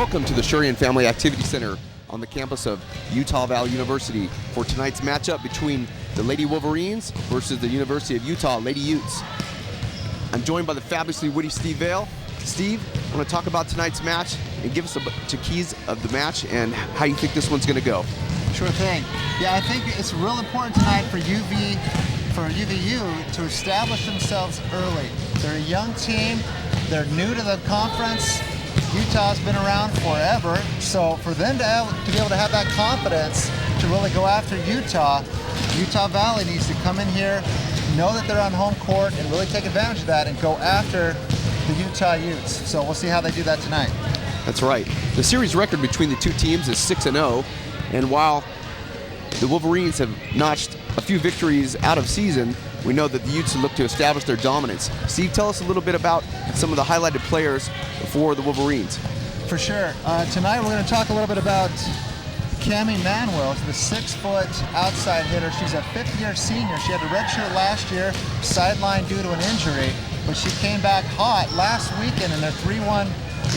Welcome to the Shurian Family Activity Center on the campus of Utah Valley University for tonight's matchup between the Lady Wolverines versus the University of Utah Lady Utes. I'm joined by the fabulously witty Steve Vale. Steve, I want to talk about tonight's match and give us the keys of the match and how you think this one's going to go. Sure thing. Yeah, I think it's real important tonight for UVU to establish themselves early. They're a young team. They're new to the conference. Utah's been around forever, so for them to be able to have that confidence to really go after Utah Valley needs to come in here, know that they're on home court, and really take advantage of that and go after the Utah Utes. So we'll see how they do that tonight. That's right. The series record between the two teams is 6-0, and while the Wolverines have notched a few victories out of season, we know that the Utes look to establish their dominance. Steve, tell us a little bit about some of the highlighted players for the Wolverines. For sure. Tonight we're going to talk a little bit about Camie Manwill, the 6-foot outside hitter. She's a fifth-year senior. She had a redshirt last year, sidelined due to an injury, but she came back hot last weekend in their 3-1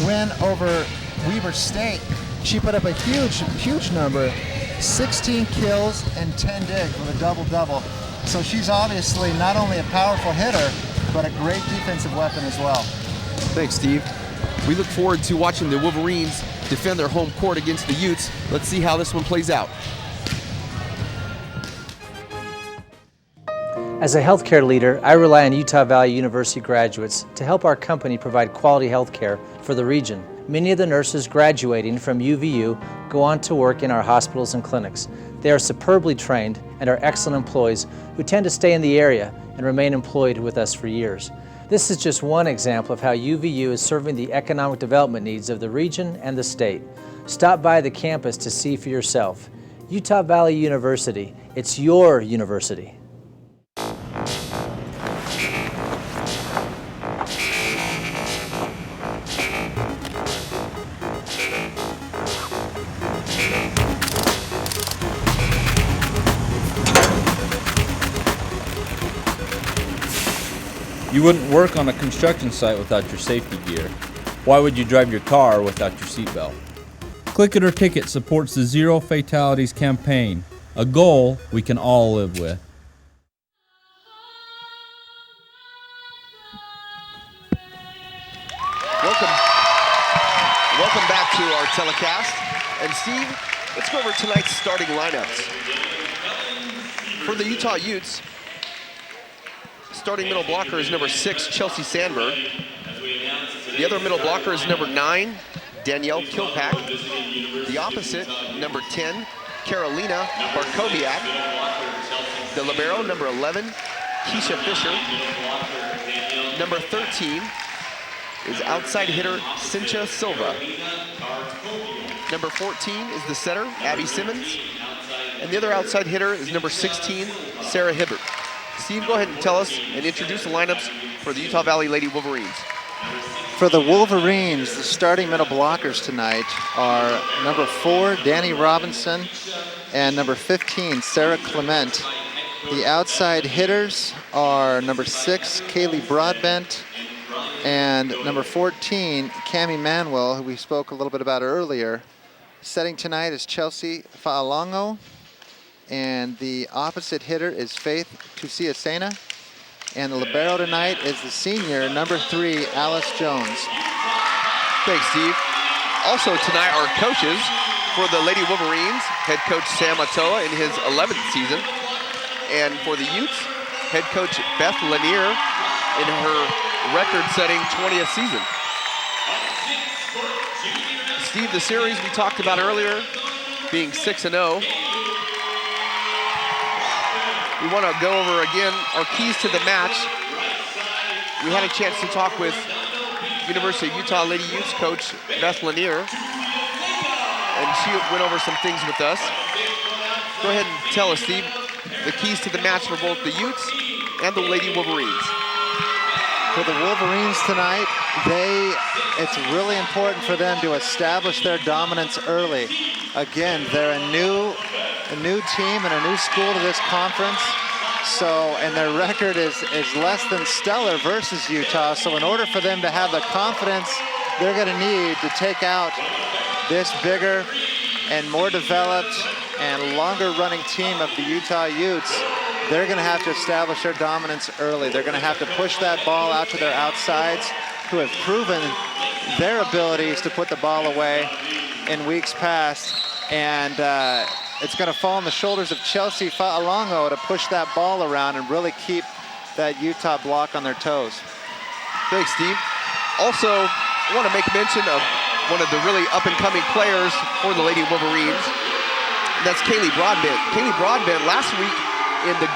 win over Weber State. She put up a huge number, 16 kills and 10 digs with a double-double. So she's obviously not only a powerful hitter, but a great defensive weapon as well. Thanks, Steve. We look forward to watching the Wolverines defend their home court against the Utes. Let's see how this one plays out. As a healthcare leader, I rely on Utah Valley University graduates to help our company provide quality healthcare for the region. Many of the nurses graduating from UVU go on to work in our hospitals and clinics. They are superbly trained and are excellent employees who tend to stay in the area and remain employed with us for years. This is just one example of how UVU is serving the economic development needs of the region and the state. Stop by the campus to see for yourself. Utah Valley University, it's your university. You wouldn't work on a construction site without your safety gear. Why would you drive your car without your seatbelt? Click It or Ticket supports the Zero Fatalities campaign, a goal we can all live with. Welcome back to our telecast. And Steve, let's go over tonight's starting lineups. For the Utah Utes, starting middle blocker is number 6, Chelsea Sandberg. The other middle blocker is number 9, Danielle Kilpack. The opposite, number 10, Carolina Barkowiak. The libero, number 11, Keisha Fisher. Number 13 is outside hitter Cynthia Silva. Number 14 is the setter, Abby Simmons. And the other outside hitter is number 16, Sarah Hibbert. Steve, go ahead and tell us and introduce the lineups for the Utah Valley Lady Wolverines. For the Wolverines, the starting middle blockers tonight are number 4, Danny Robinson, and number 15, Sarah Clement. The outside hitters are number 6, Kayli Broadbent, and number 14, Camie Manwill, who we spoke a little bit about earlier. Setting tonight is Chelsea Fa'alongo, and the opposite hitter is Faith Tusiasena. And the libero tonight is the senior, number 3, Allyce Jones. Thanks, Steve. Also tonight, our coaches for the Lady Wolverines, head coach Sam Atoa in his 11th season. And for the Utes, head coach Beth Lanier in her record-setting 20th season. Steve, the series we talked about earlier being 6-0. We want to go over again our keys to the match. We had a chance to talk with University of Utah Lady Utes coach Beth Lanier, and she went over some things with us. Go ahead and tell us, Steve, the keys to the match for both the Utes and the Lady Wolverines. For the Wolverines tonight, it's really important for them to establish their dominance early. Again, they're a new team and a new school to this conference. So, and their record is less than stellar versus Utah. So in order for them to have the confidence they're going to need to take out this bigger and more developed and longer running team of the Utah Utes, they're gonna have to establish their dominance early. They're gonna have to push that ball out to their outsides, who have proven their abilities to put the ball away in weeks past. And it's gonna fall on the shoulders of Chelsea Fa'alongo to push that ball around and really keep that Utah block on their toes. Thanks, Steve. Also, I want to make mention of one of the really up-and-coming players for the Lady Wolverines. And that's Kayli Broadbent. Kayli Broadbent last week in the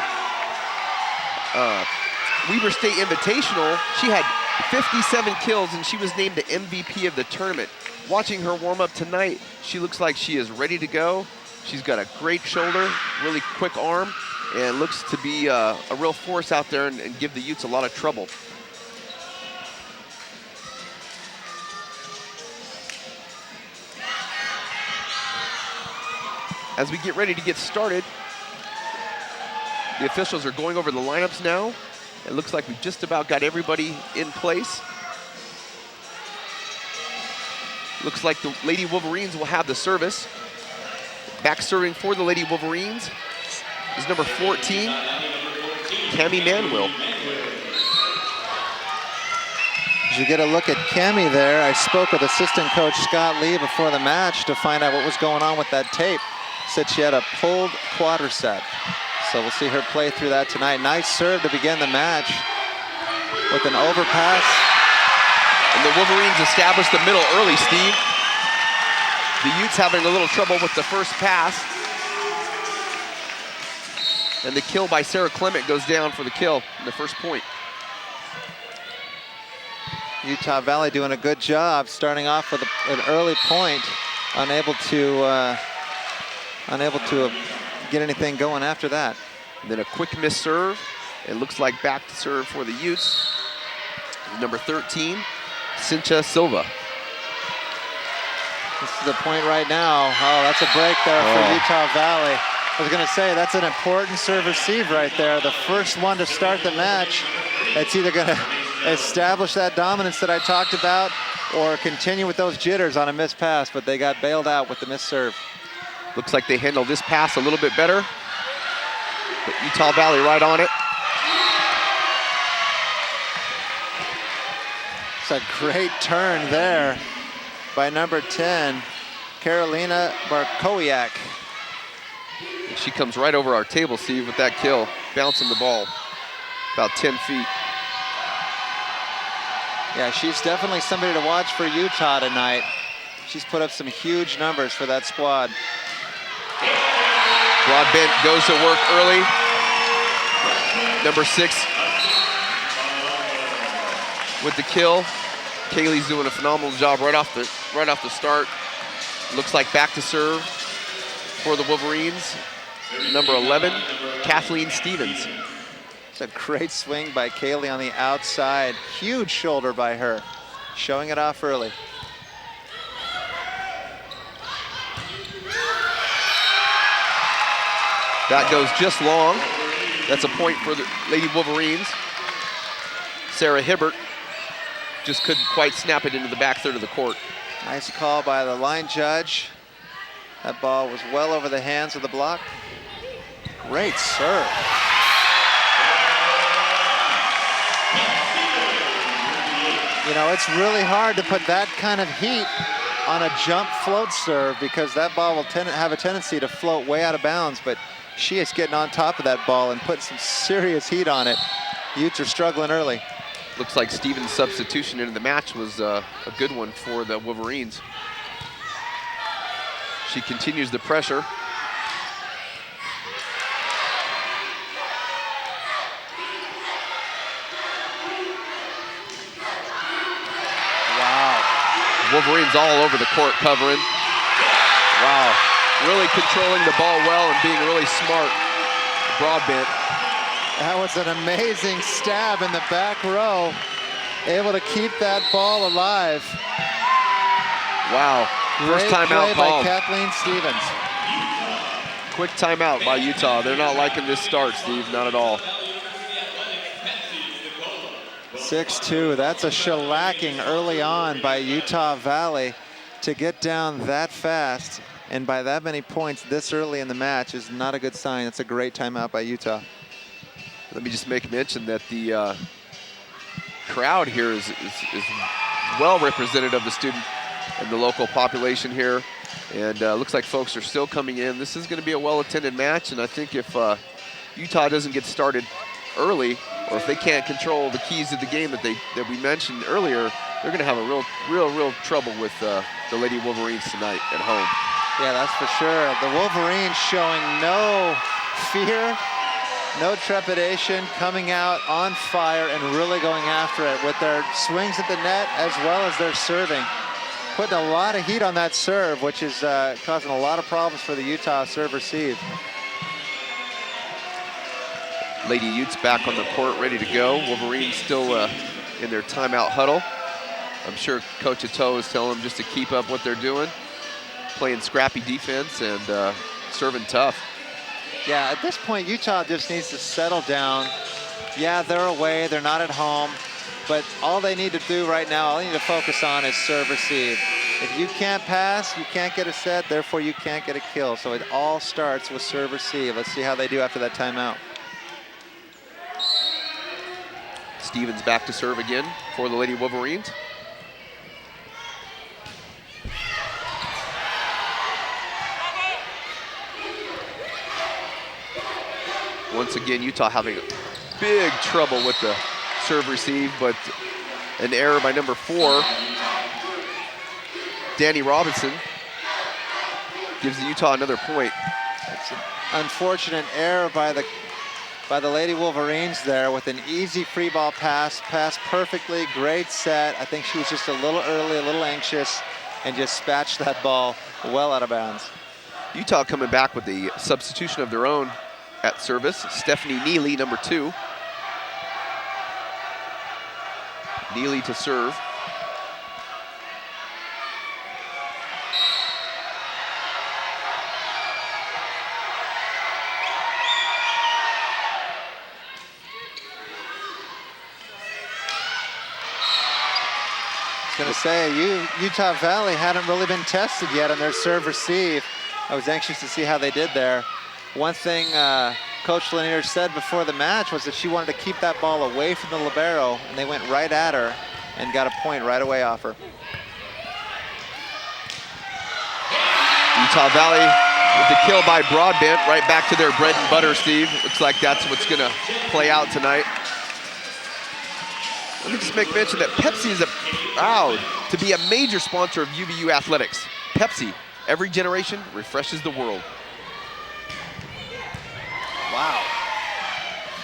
Weber State Invitational, she had 57 kills and she was named the MVP of the tournament. Watching her warm up tonight, she looks like she is ready to go. She's got a great shoulder, really quick arm, and looks to be a real force out there and give the Utes a lot of trouble. As we get ready to get started, the officials are going over the lineups now. It looks like we've just about got everybody in place. Looks like the Lady Wolverines will have the service. Back serving for the Lady Wolverines is number 14, Camie Manwill. As you get a look at Camie there, I spoke with assistant coach Scott Lee before the match to find out what was going on with that tape. Said she had a pulled quadricep. So we'll see her play through that tonight. Nice serve to begin the match with an overpass. And the Wolverines established the middle early, Steve. The Utes having a little trouble with the first pass. And the kill by Sarah Clement goes down for the kill in the first point. Utah Valley doing a good job starting off with an early point, unable to get anything going after that. And then a quick miss serve. It looks like back to serve for the Utes. Number 13, Cynthia Silva. This is the point right now. Oh, that's a break there for Utah Valley. I was gonna say, that's an important serve receive right there. The first one to start the match. It's either gonna establish that dominance that I talked about or continue with those jitters on a missed pass, but they got bailed out with the missed serve. Looks like they handled this pass a little bit better. But Utah Valley right on it. It's a great turn there by number 10, Carolina Barkowiak. She comes right over our table, Steve, with that kill, bouncing the ball about 10 feet. Yeah, she's definitely somebody to watch for Utah tonight. She's put up some huge numbers for that squad. Broadbent goes to work early. Number 6 with the kill. Kayli's doing a phenomenal job right off the start. Looks like back to serve for the Wolverines. Number 11, Kathleen Stevens. It's a great swing by Kayli on the outside. Huge shoulder by her, showing it off early. That goes just long. That's a point for the Lady Wolverines. Sarah Hibbert just couldn't quite snap it into the back third of the court. Nice call by the line judge. That ball was well over the hands of the block. Great serve. You know, it's really hard to put that kind of heat on a jump float serve because that ball will have a tendency to float way out of bounds, but she is getting on top of that ball and putting some serious heat on it. Utes are struggling early. Looks like Stevens' substitution into the match was a good one for the Wolverines. She continues the pressure. Wow. Wolverines all over the court covering. Wow. Really controlling the ball well and being really smart. Broadbent. That was an amazing stab in the back row. Able to keep that ball alive. Wow. First Great timeout play by called. Kathleen Stevens. Quick timeout by Utah. They're not liking this start, Steve, not at all. 6-2, that's a shellacking early on by Utah Valley. to get down that fast and by that many points this early in the match is not a good sign. It's a great timeout by Utah. Let me just make mention that the crowd here is well representative of the student and the local population here. And looks like folks are still coming in. This is going to be a well-attended match, and I think if Utah doesn't get started early, or if they can't control the keys of the game that we mentioned earlier, they're going to have a real trouble with the Lady Wolverines tonight at home. Yeah, that's for sure. The Wolverines showing no fear, no trepidation, coming out on fire and really going after it with their swings at the net as well as their serving. Putting a lot of heat on that serve, which is causing a lot of problems for the Utah serve-receive. Lady Utes back on the court, ready to go. Wolverines still in their timeout huddle. I'm sure Coach Atoa is telling them just to keep up what they're doing, playing scrappy defense and serving tough. Yeah, at this point, Utah just needs to settle down. Yeah, they're away, they're not at home, but all they need to do right now, all they need to focus on is serve-receive. If you can't pass, you can't get a set, therefore you can't get a kill. So it all starts with serve-receive. Let's see how they do after that timeout. Stevens back to serve again for the Lady Wolverines. Once again, Utah having big trouble with the serve receive, but an error by number 4, Danny Robinson, gives Utah another point. That's an unfortunate error by the Lady Wolverines there with an easy free ball pass, passed perfectly, great set. I think she was just a little early, a little anxious, and just spatched that ball well out of bounds. Utah coming back with the substitution of their own at service. Stephanie Neely, number 2. Neely to serve. I was going to say, Utah Valley hadn't really been tested yet on their serve-receive. I was anxious to see how they did there. One thing Coach Lanier said before the match was that she wanted to keep that ball away from the libero, and they went right at her and got a point right away off her. Utah Valley with the kill by Broadbent, right back to their bread and butter, Steve. Looks like that's what's going to play out tonight. Let me just make mention that Pepsi is proud to be a major sponsor of UVU athletics. Pepsi, every generation refreshes the world. Wow.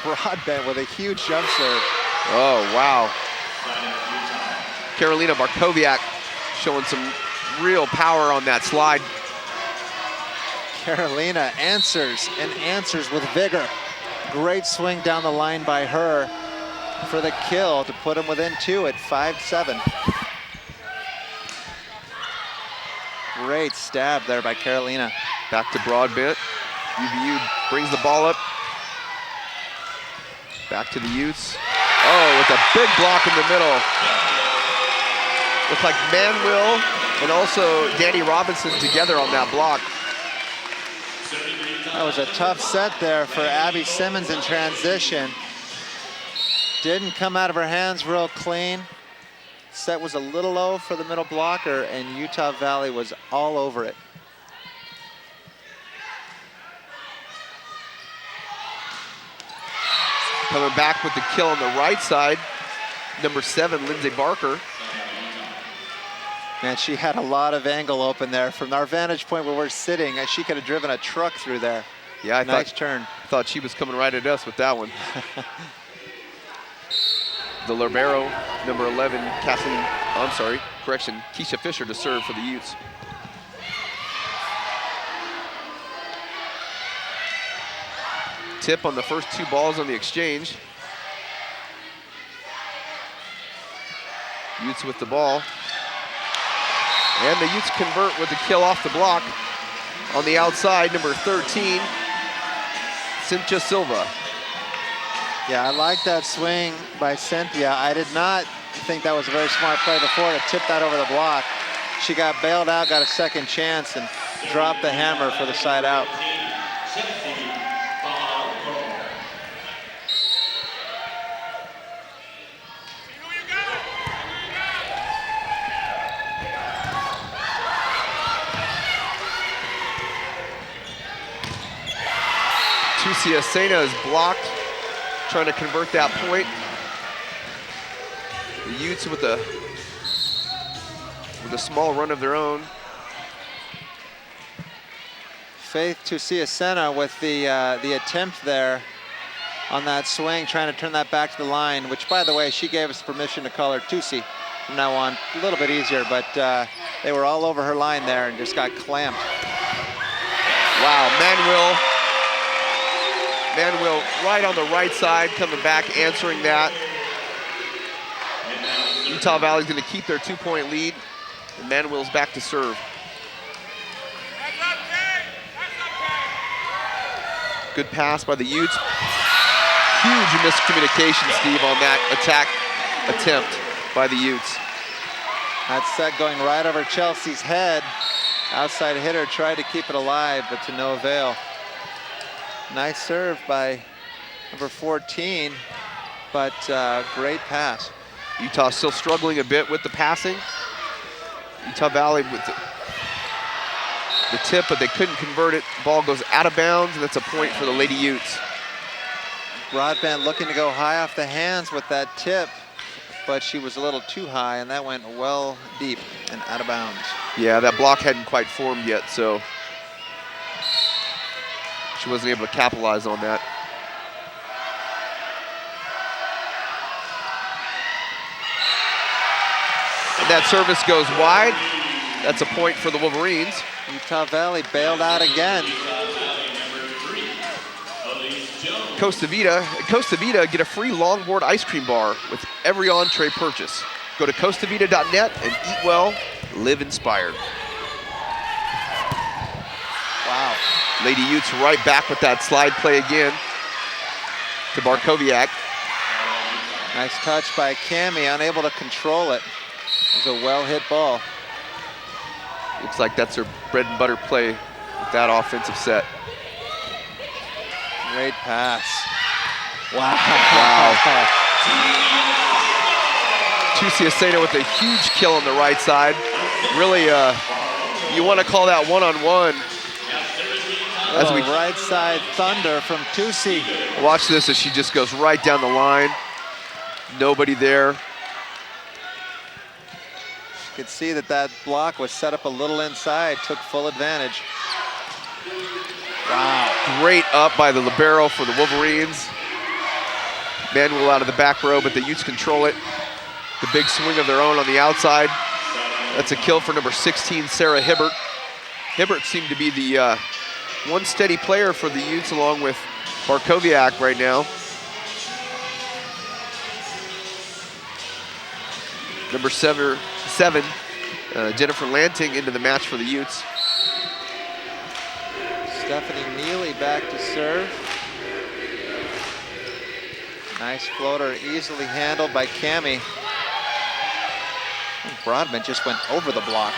Broadbent with a huge jump serve. Oh, wow. Karolina Barkowiak showing some real power on that slide. Karolina answers and answers with vigor. Great swing down the line by her for the kill to put them within 2 at 5-7. Great stab there by Karolina. Back to Broadbent. UVU brings the ball up. Back to the Utes. Oh, with a big block in the middle. Looks like Manwill and also Danny Robinson together on that block. That was a tough set there for Abby Simmons in transition. Didn't come out of her hands real clean. Set was a little low for the middle blocker, and Utah Valley was all over it. Coming back with the kill on the right side, number 7, Lindsay Barker. Man, she had a lot of angle open there. From our vantage point where we're sitting, she could have driven a truck through there. Yeah, nice turn. Thought she was coming right at us with that one. The libero, number 11, Keisha Fisher to serve for the Utes. Tip on the first 2 balls on the exchange. Utes with the ball. And the Utes convert with the kill off the block. On the outside, number 13, Cynthia Silva. Yeah, I like that swing by Cynthia. I did not think that was a very smart play before to tip that over the block. she got bailed out, got a second chance, and dropped the hammer for the side out. Tusia Sena is blocked, trying to convert that point. The Utes with a small run of their own. Faith Tusia Sena with the attempt there on that swing, trying to turn that back to the line, which, by the way, she gave us permission to call her Tusi from now on. A little bit easier, but they were all over her line there and just got clamped. Wow, Manwill right on the right side, coming back, answering that. Utah Valley's going to keep their 2-point lead, and Manwill's back to serve. Good pass by the Utes. Huge miscommunication, Steve, on that attack attempt by the Utes. That set going right over Chelsea's head. Outside hitter tried to keep it alive, but to no avail. Nice serve by number 14, but great pass. Utah still struggling a bit with the passing. Utah Valley with the tip, but they couldn't convert it. Ball goes out of bounds, and that's a point for the Lady Utes. Broadbent looking to go high off the hands with that tip, but she was a little too high, and that went well deep and out of bounds. Yeah, that block hadn't quite formed yet, so she wasn't able to capitalize on that. And that service goes wide. That's a point for the Wolverines. Utah Valley bailed out again. Costa Vida get a free longboard ice cream bar with every entree purchase. Go to costavita.net and eat well, live inspired. Wow. Lady Utes right back with that slide play again to Barkowiak. Nice touch by Camie, unable to control it. It was a well-hit ball. Looks like that's her bread and butter play with that offensive set. Great pass. Wow. Tusia Sena with a huge kill on the right side. Really, you want to call that one-on-one. As we right side thunder from Tusi. Watch this as she just goes right down the line. Nobody there. You could see that that block was set up a little inside, took full advantage. Wow. Great up by the libero for the Wolverines. Manwill out of the back row, but the Utes control it. The big swing of their own on the outside. That's a kill for number 16, Sarah Hibbert. Hibbert seemed to be the one steady player for the Utes along with Barkowiak right now. Number seven, Jennifer Lanting into the match for the Utes. Stephanie Neely back to serve. Nice floater, easily handled by Camie. Broadbent just went over the block.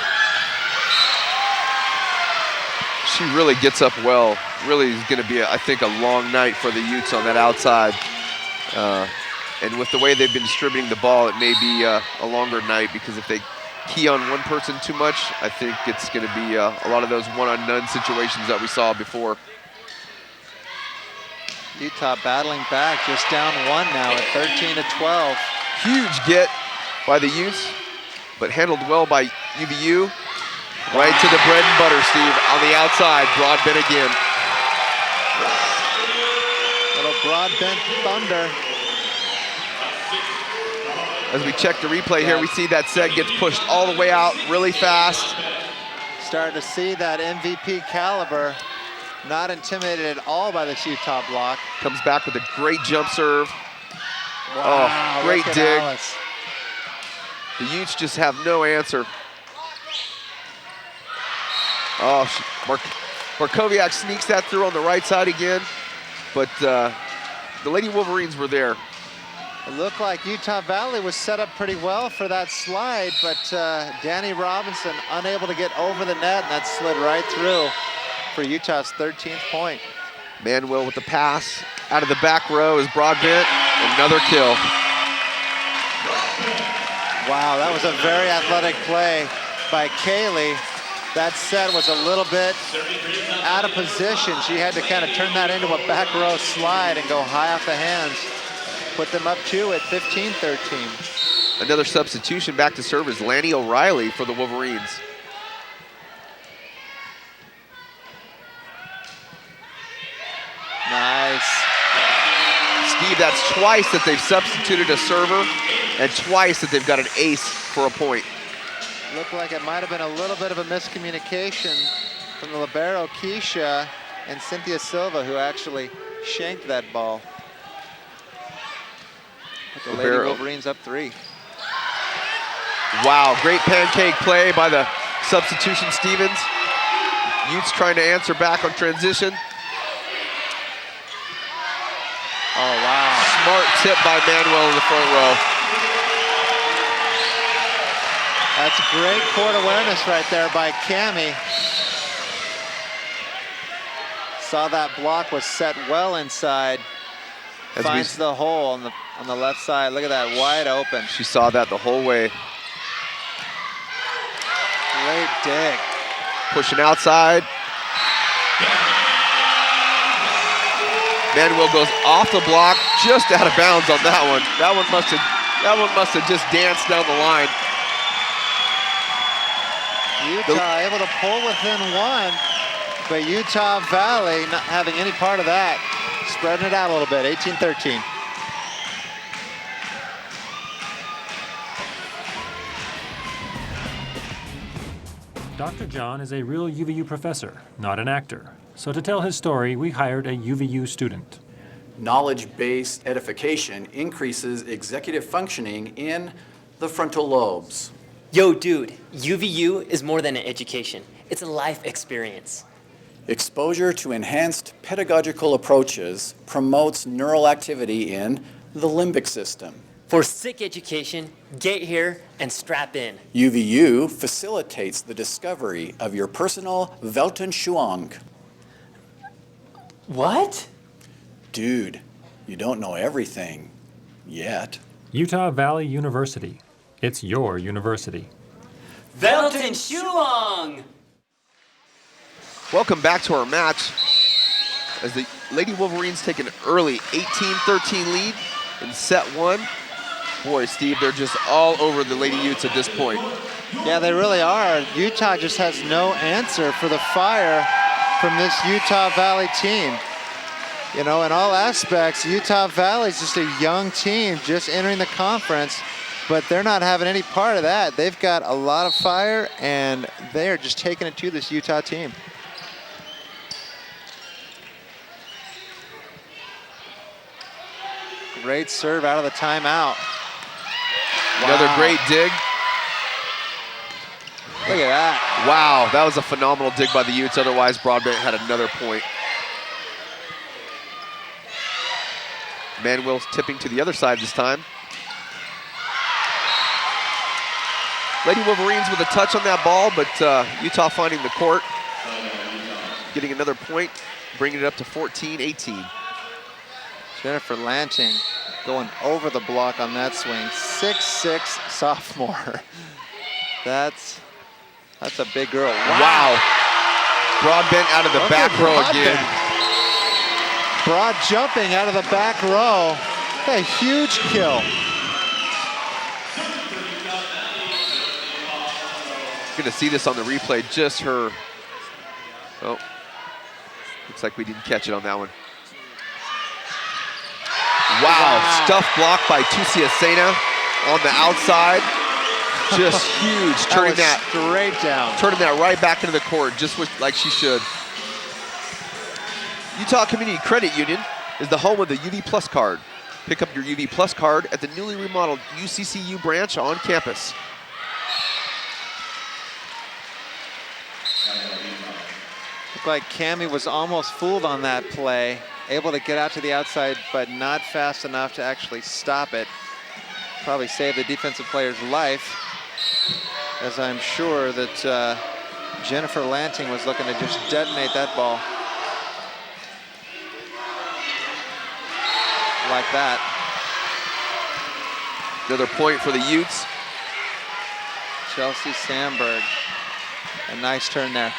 She really gets up well. Really is going to be, I think, a long night for the Utes on that outside. And with the way they've been distributing the ball, it may be a longer night because if they key on one person too much, I think it's going to be a lot of those one-on-none situations that we saw before. Utah battling back, just down one now at 13-12. Huge get by the Utes, but handled well by UVU. Right to the bread and butter, Steve, on the outside. Broadbent again. Little Broadbent thunder. As we check the replay here, we see that set gets pushed all the way out really fast. Starting to see that MVP caliber. Not intimidated at all by this Utah block. Comes back with a great jump serve. Wow, oh, great look at dig. Allyce. The Utes just have no answer. Oh, Barkowiak sneaks that through on the right side again, but the Lady Wolverines were there. It looked like Utah Valley was set up pretty well for that slide, but Danny Robinson unable to get over the net, and that slid right through for Utah's 13th point. Manwill with the pass. Out of the back row is Broadbent. Another kill. Wow, that was a very athletic play by Kayli. That set was a little bit out of position. She had to kind of turn that into a back row slide and go high off the hands. Put them up 2 at 15-13. Another substitution back to serve is Lanny O'Reilly for the Wolverines. Nice. Steve, that's twice that they've substituted a server and twice that they've got an ace for a point. Looked like it might have been a little bit of a miscommunication from the libero, Keisha, and Cynthia Silva, who actually shanked that ball. Put the Lady Wolverines up 3. Wow, great pancake play by the substitution Stevens. Utes trying to answer back on transition. Oh, wow. Smart tip by Manwill in the front row. That's great court awareness right there by Camie. Saw that block was set well inside. Finds the hole on the left side. Look at that, wide open. She saw that the whole way. Great dig. Pushing outside. Manwill goes off the block, just out of bounds on that one. That one must have just danced down the line. Utah able to pull within 1, but Utah Valley not having any part of that. Spreading it out a little bit, 18-13. Dr. John is a real UVU professor, not an actor. So to tell his story, we hired a UVU student. Knowledge-based edification increases executive functioning in the frontal lobes. Yo, dude, UVU is more than an education. It's a life experience. Exposure to enhanced pedagogical approaches promotes neural activity in the limbic system. For sick education, get here and strap in. UVU facilitates the discovery of your personal Weltanschauung. What? Dude, you don't know everything yet. Utah Valley University. It's your university. Weltanschauung! Welcome back to our match as the Lady Wolverines take an early 18-13 lead in set 1. Boy, Steve, they're just all over the Lady Utes at this point. Yeah, they really are. Utah just has no answer for the fire from this Utah Valley team. You know, in all aspects, Utah Valley's just a young team just entering the conference, but they're not having any part of that. They've got a lot of fire, and they're just taking it to this Utah team. Great serve out of the timeout. Another great dig. Look at that. Wow, that was a phenomenal dig by the Utes. Otherwise, Broadbent had another point. Manwill's tipping to the other side this time. Lady Wolverines with a touch on that ball, but Utah finding the court. Getting another point, bringing it up to 14-18. Jennifer Lanting going over the block on that swing. 6'6" sophomore. That's a big girl. Wow. Broadbent out of the back row again. Broad jumping out of the back row. A huge kill. Going to see this on the replay. Just her. Oh, looks like we didn't catch it on that one. Wow, stuff blocked by Tusia Sena on the outside. Just huge, turning that straight down. Turning that right back into the court, just like she should. Utah Community Credit Union is the home of the UV Plus card. Pick up your UV Plus card at the newly remodeled UCCU branch on campus. Looked like Camie was almost fooled on that play. able to get out to the outside, but not fast enough to actually stop it. Probably save the defensive player's life, as I'm sure that Jennifer Lanting was looking to just detonate that ball. Like that. Another point for the Utes. Chelsea Sandberg, a nice turn there.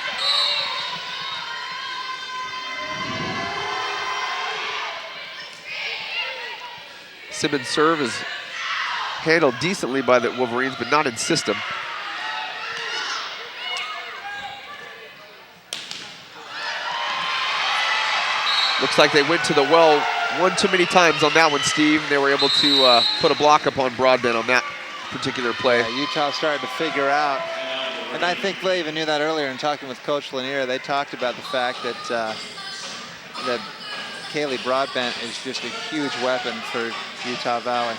Simmons' serve is handled decently by the Wolverines, but not in system. Looks like they went to the well one too many times on that one, Steve. They were able to put a block up on Broadbent on that particular play. Yeah, Utah started to figure out, and I think they even knew that earlier in talking with Coach Lanier. They talked about the fact that that Kayli Broadbent is just a huge weapon for Utah Valley.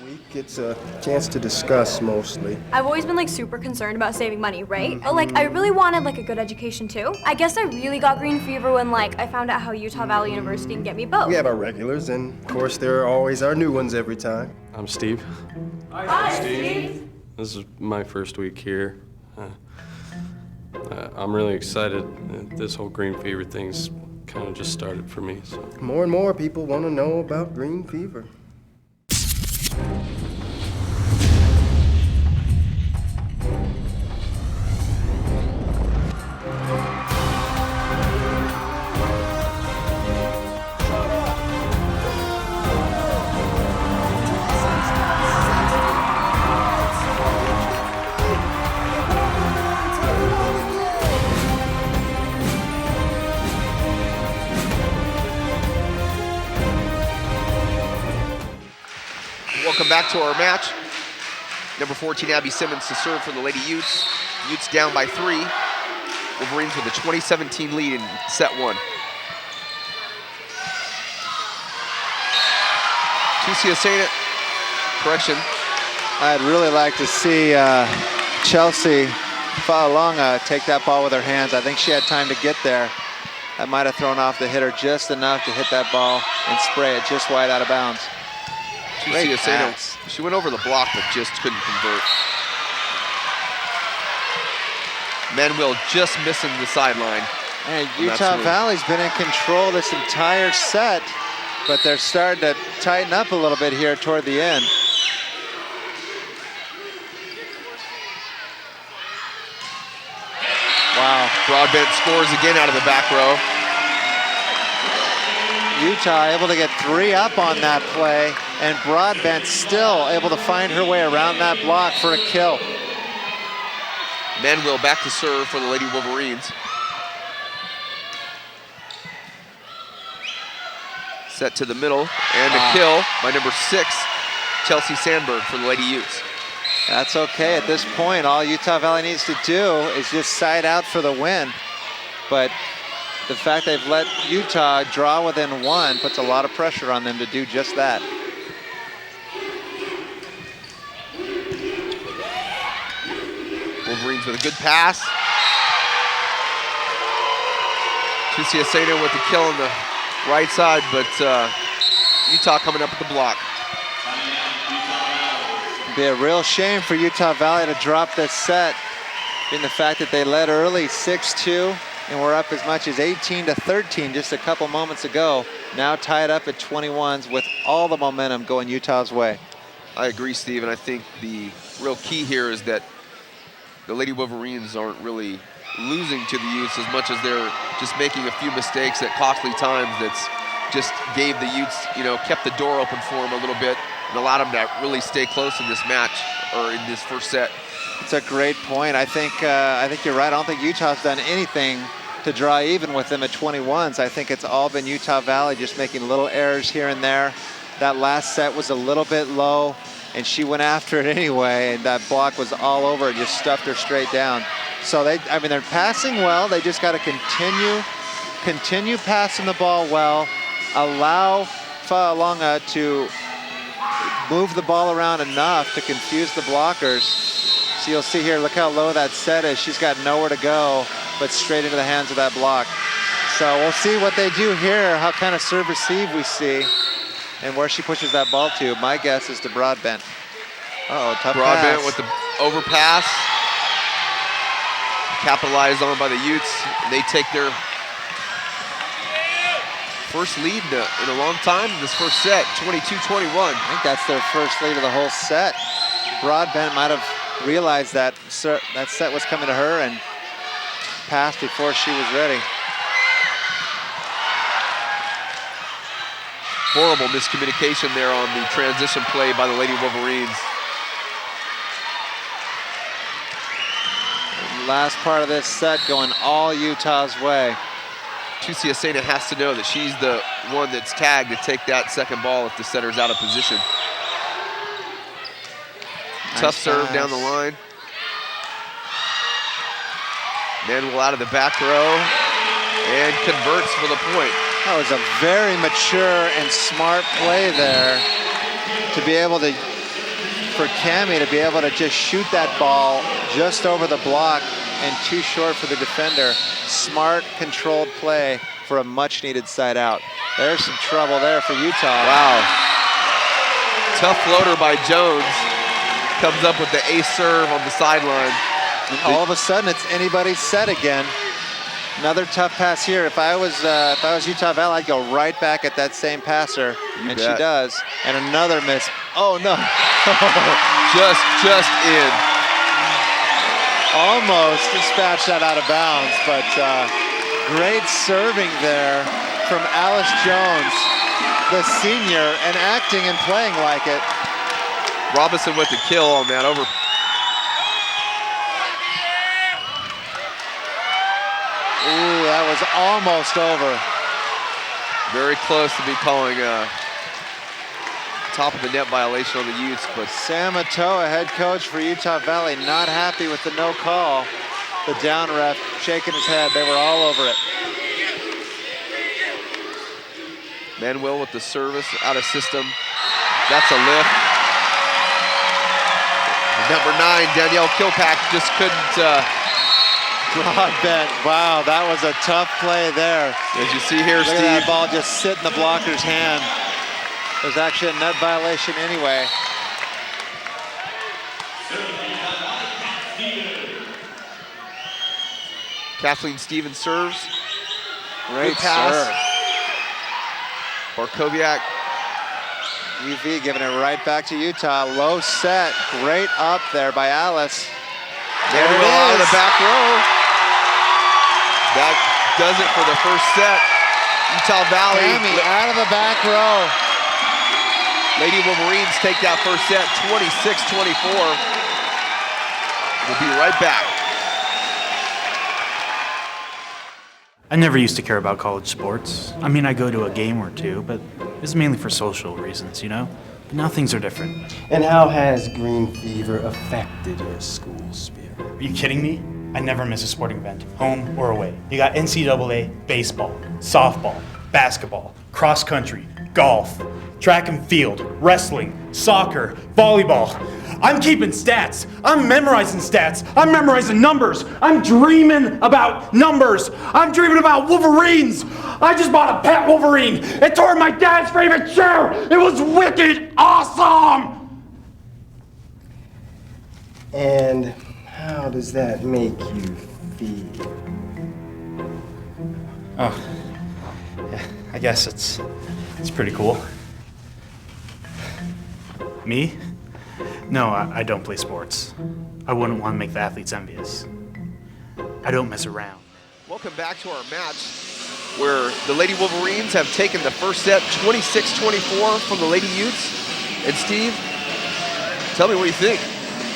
Week, it's a chance to discuss mostly. I've always been like super concerned about saving money, right? But like I really wanted like a good education too. I guess I really got green fever when like I found out how Utah Valley University can get me both. We have our regulars, and of course there are always our new ones every time. I'm Steve. Hi, Steve. This is my first week here. I'm really excited. This whole green fever thing's kind of just started for me. So. More and more people want to know about green fever. Welcome back to our match. Number 14, Abby Simmons to serve for the Lady Utes. Utes down by 3. Wolverines with a 20-17 lead in set 1. Tusia correction. I'd really like to see Chelsea Fa'alonga take that ball with her hands. I think she had time to get there. That might have thrown off the hitter just enough to hit that ball and spray it just wide out of bounds. Great pass. She went over the block, but just couldn't convert. Manwill just missing the sideline. And Utah Valley's been in control this entire set, but they're starting to tighten up a little bit here toward the end. Wow. Broadbent scores again out of the back row. Utah able to get 3 up on that play, and Broadbent still able to find her way around that block for a kill. Manwill back to serve for the Lady Wolverines. Set to the middle, and a kill by number 6, Chelsea Sandberg for the Lady Utes. That's okay. At this point, all Utah Valley needs to do is just side out for the win. But the fact they've let Utah draw within 1 puts a lot of pressure on them to do just that. Wolverines with a good pass. Tusia with the kill on the right side, but Utah coming up with the block. It'd be a real shame for Utah Valley to drop this set, being the fact that they led early 6-2 and we're up as much as 18-13 just a couple moments ago. Now tied up at 21s with all the momentum going Utah's way. I agree, Steve, and I think the real key here is that the Lady Wolverines aren't really losing to the Utes as much as they're just making a few mistakes at costly times that's just gave the Utes, kept the door open for them a little bit and allowed them to really stay close in this match or in this first set. It's a great point. I think you're right. I don't think Utah's done anything to draw even with them at 21s. I think it's all been Utah Valley just making little errors here and there. That last set was a little bit low, and she went after it anyway, and that block was all over it, just stuffed her straight down. So they're passing well. They just got to continue passing the ball well, allow Fa'alonga to move the ball around enough to confuse the blockers. So you'll see here, look how low that set is. She's got nowhere to go but straight into the hands of that block. So we'll see what they do here, how kind of serve receive we see, and where she pushes that ball to. My guess is to Broadbent. Uh-oh, tough Broadbent pass. with the overpass. Capitalized on by the Utes. They take their first lead in a long time in this first set, 22-21. I think that's their first lead of the whole set. Broadbent might have realized that that set was coming to her and passed before she was ready. Horrible miscommunication there on the transition play by the Lady Wolverines. Last part of this set going all Utah's way. Tusiasena has to know that she's the one that's tagged to take that second ball if the setter's out of position. Nice Tough serve pass. down the line. Manwill out of the back row and converts for the point. That was a very mature and smart play there to be able to, for Camie to be able to just shoot that ball just over the block and too short for the defender. Smart, controlled play for a much needed side out. There's some trouble there for Utah. Wow. Tough floater by Jones. Comes up with the ace serve on the sideline. All of a sudden, it's anybody's set again. Another tough pass here. If I was Utah Valley, I'd go right back at that same passer, and she does. And another miss. Oh no! just in. Almost dispatched that out of bounds, but great serving there from Allyce Jones, the senior, and acting and playing like it. Robinson with the kill on that over. Ooh, that was almost over. Very close to be calling a top of the net violation on the Utes, but Sam Atoa, head coach for Utah Valley, not happy with the no call. The down ref shaking his head. They were all over it. Manwill with the service out of system. That's a lift. Number 9, Danielle Kilpack, just couldn't. Broadbent, wow, that was a tough play there. As you see here, Look Steve. at that ball just sit in the blocker's hand. There's actually a net violation anyway. Kathleen Stevens serves. Great Good pass. serve. Barkowiak. UV giving it right back to Utah. Low set, great up there by Allyce. There it Manwill out of is. the back row. That does it for the first set. Utah Valley. Camie out of the back row. Lady Wolverines take that first set, 26-24. We'll be right back. I never used to care about college sports. I mean, I go to a game or two, but it's mainly for social reasons, you know? But now things are different. And how has green fever affected your school spirit? Are you kidding me? I never miss a sporting event, home or away. You got NCAA baseball, softball, basketball, cross country, golf, track and field, wrestling, soccer, volleyball. I'm keeping stats. I'm memorizing stats. I'm memorizing numbers. I'm dreaming about numbers. I'm dreaming about Wolverines. I just bought a pet Wolverine. It tore my dad's favorite chair. It was wicked awesome. And how does that make you feel? Oh, yeah, I guess it's pretty cool. Me? No, I don't play sports. I wouldn't want to make the athletes envious. I don't mess around. Welcome back to our match where the Lady Wolverines have taken the first set 26-24 from the Lady Utes. And Steve, tell me what you think.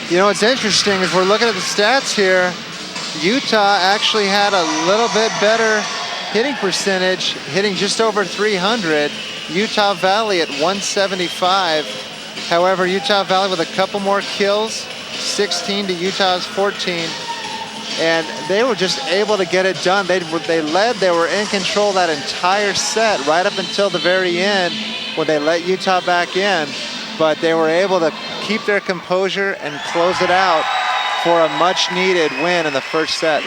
You know, what's interesting is we're looking at the stats here. Utah actually had a little bit better hitting percentage, hitting just over 300. Utah Valley at 175. However, Utah Valley with a couple more kills, 16 to Utah's 14. And they were just able to get it done. They led, they were in control that entire set right up until the very end when they let Utah back in. But they were able to keep their composure and close it out for a much needed win in the first set.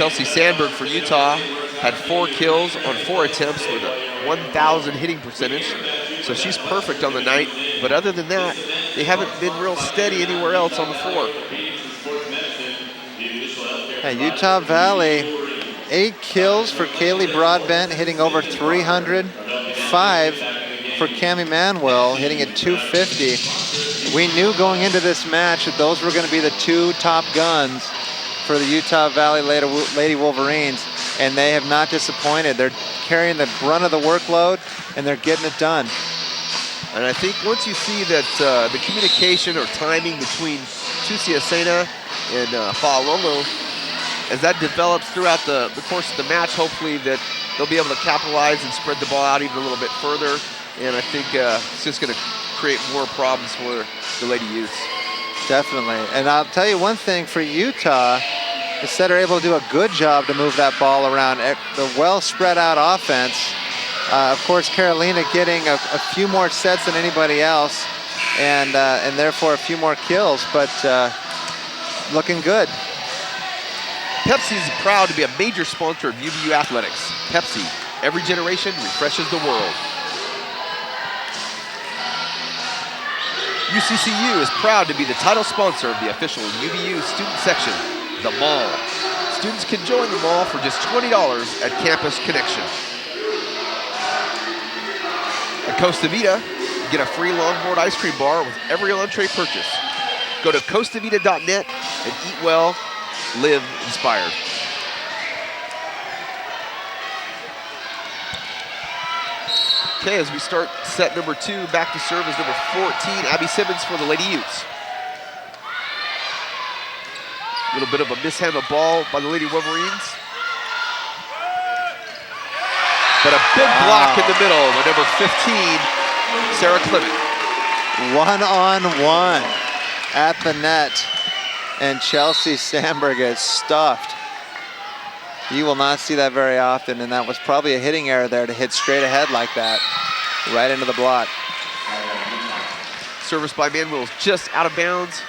Chelsea Sandberg for Utah had 4 kills on 4 attempts with a 1,000 hitting percentage. So she's perfect on the night. But other than that, they haven't been real steady anywhere else on the floor. At Utah Valley, 8 kills for Kayli Broadbent, hitting over 300. 5 for Camie Manwill, hitting at 250. We knew going into this match that those were going to be the 2 top guns for the Utah Valley Lady Wolverines, and they have not disappointed. They're carrying the brunt of the workload, and they're getting it done. And I think once you see that the communication or timing between Tusiasena and Fa'alogo, as that develops throughout the course of the match, hopefully that they'll be able to capitalize and spread the ball out even a little bit further. And I think it's just going to create more problems for the Lady Utes. Definitely. And I'll tell you one thing for Utah, instead they're able to do a good job to move that ball around. The well spread out offense. Of course, Carolina getting a few more sets than anybody else, and therefore a few more kills, but looking good. Pepsi is proud to be a major sponsor of UVU athletics. Pepsi, every generation refreshes the world. UCCU is proud to be the title sponsor of the official UVU student section, the Mall. Students can join the Mall for just $20 at Campus Connection. At Costa Vida, get a free longboard ice cream bar with every entree purchase. Go to costavita.net and eat well, live inspired. Okay, as we start set number 2, back to serve is number 14, Abby Simmons for the Lady Utes. A little bit of a mishandled ball by the Lady Wolverines. But a big block in the middle with number 15, Sarah Clement. 1-on-1 at the net, and Chelsea Sandberg is stuffed. You will not see that very often, and that was probably a hitting error there to hit straight ahead like that, right into the block. Service by Manwill just out of bounds.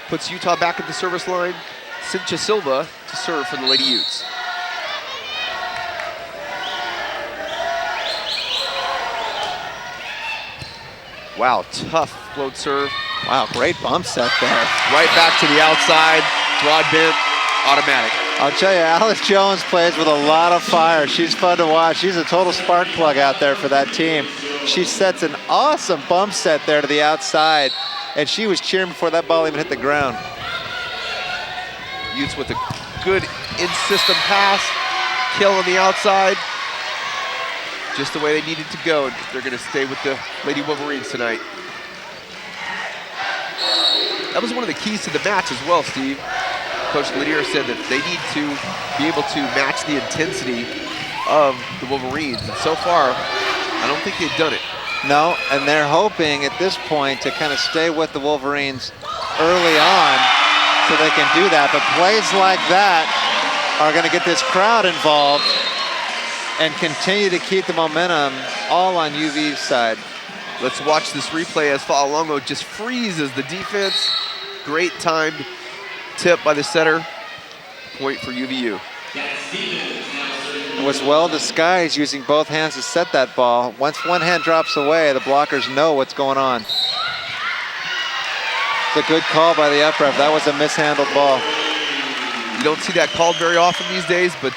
Puts Utah back at the service line. Cynthia Silva to serve for the Lady Utes. Wow, tough float serve. Wow, great bump set there. Right back to the outside, Broadbent, automatic. I'll tell you, Allyce Jones plays with a lot of fire. She's fun to watch. She's a total spark plug out there for that team. She sets an awesome bump set there to the outside, and she was cheering before that ball even hit the ground. Utes with a good in-system pass, kill on the outside. Just the way they needed to go. They're going to stay with the Lady Wolverines tonight. That was one of the keys to the match as well, Steve. Coach Lanier said that they need to be able to match the intensity of the Wolverines. And so far, I don't think they've done it. No, and they're hoping at this point to kind of stay with the Wolverines early on so they can do that. But plays like that are going to get this crowd involved and continue to keep the momentum all on UV's side. Let's watch this replay as Fa'alogo just freezes the defense. Great timed tip by the setter. Point for UVU. It was well disguised, using both hands to set that ball. Once one hand drops away, the blockers know what's going on. It's a good call by the up ref. That was a mishandled ball. You don't see that called very often these days, but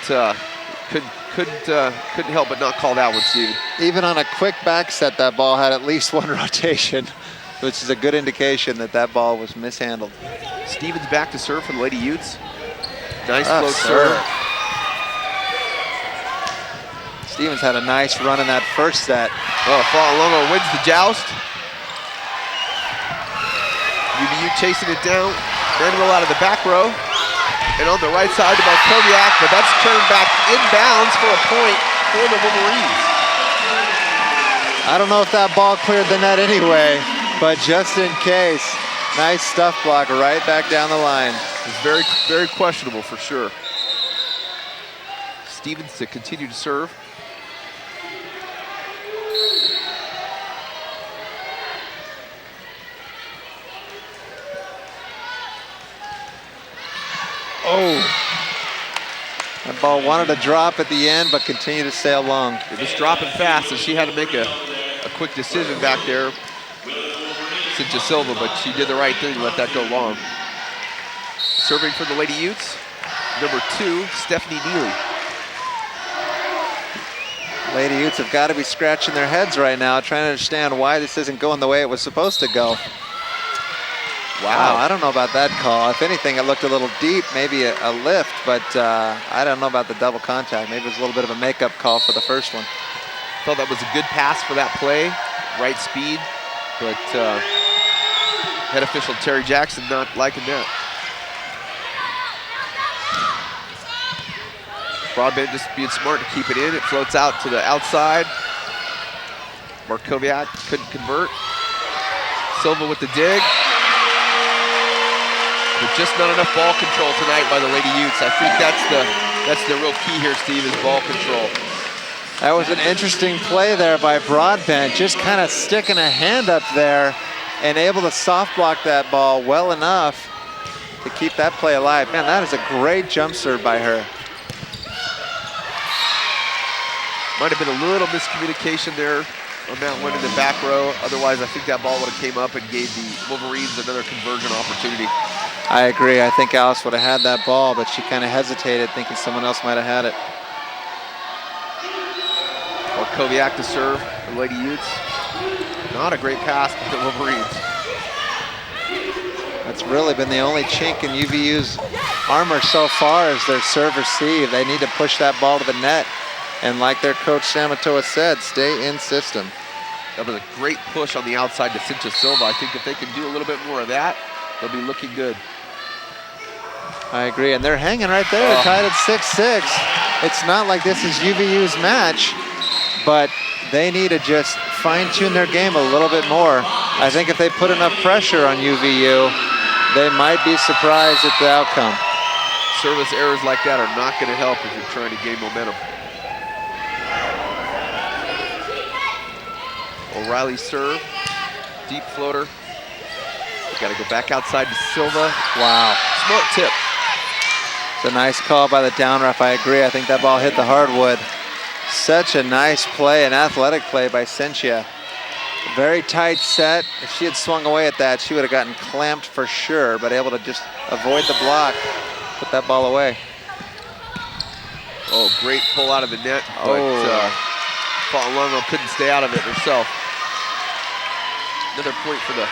couldn't help but not call that one, Steve. Even on a quick back set, that ball had at least one rotation, which is a good indication that that ball was mishandled. Stevens back to serve for the Lady Utes. Nice float serve. Stevens had a nice run in that first set. Oh, Fa'alogo wins the joust. UVU chasing it down. Manwill out of the back row. And on the right side to Markoviak, but that's turned back inbounds for a point for the Wolverines. I don't know if that ball cleared the net anyway, but just in case, nice stuff block right back down the line. It's very, very questionable for sure. Stevens to continue to serve. Oh. That ball wanted to drop at the end, but continued to sail long. It was dropping fast, and she had to make a quick decision back there. Cynthia Silva, but she did the right thing to let that go long. Serving for the Lady Utes, number 2, Stephanie Neely. Lady Utes have got to be scratching their heads right now, trying to understand why this isn't going the way it was supposed to go. Wow, I don't know about that call. If anything, it looked a little deep, maybe a lift, but I don't know about the double contact. Maybe it was a little bit of a makeup call for the first one. Felt that was a good pass for that play, right speed, but head official Terry Jackson not liking that. Broadbent just being smart to keep it in. It floats out to the outside. Markoviak couldn't convert. Silva with the dig. But just not enough ball control tonight by the Lady Utes. I think that's the real key here, Steve, is ball control. That was an interesting play there by Broadbent, just kind of sticking a hand up there and able to soft block that ball well enough to keep that play alive. Man, that is a great jump serve by her. Might have been a little miscommunication there on that one in the back row. Otherwise, I think that ball would have came up and gave the Wolverines another conversion opportunity. I agree. I think Allyce would have had that ball, but she kind of hesitated, thinking someone else might have had it. Markoviak to serve the Lady Utes. Not a great pass by the Wolverines. That's really been the only chink in UVU's armor so far is their serve receive. They need to push that ball to the net. And like their coach Sam Atoa said, stay in system. That was a great push on the outside to Cynthia Silva. I think if they can do a little bit more of that, they'll be looking good. I agree, and they're hanging right there, tied at 6-6. It's not like this is UVU's match, but they need to just fine-tune their game a little bit more. I think if they put enough pressure on UVU, they might be surprised at the outcome. Service errors like that are not going to help if you're trying to gain momentum. O'Reilly serve, deep floater. Got to go back outside to Silva. Wow. Smart tip. It's a nice call by the down ref. I agree. I think that ball hit the hardwood. Such a nice play, an athletic play by Cynthia. Very tight set. If she had swung away at that, she would have gotten clamped for sure, but able to just avoid the block, put that ball away. Oh, great pull out of the net, but Longo couldn't stay out of it herself. Another point for the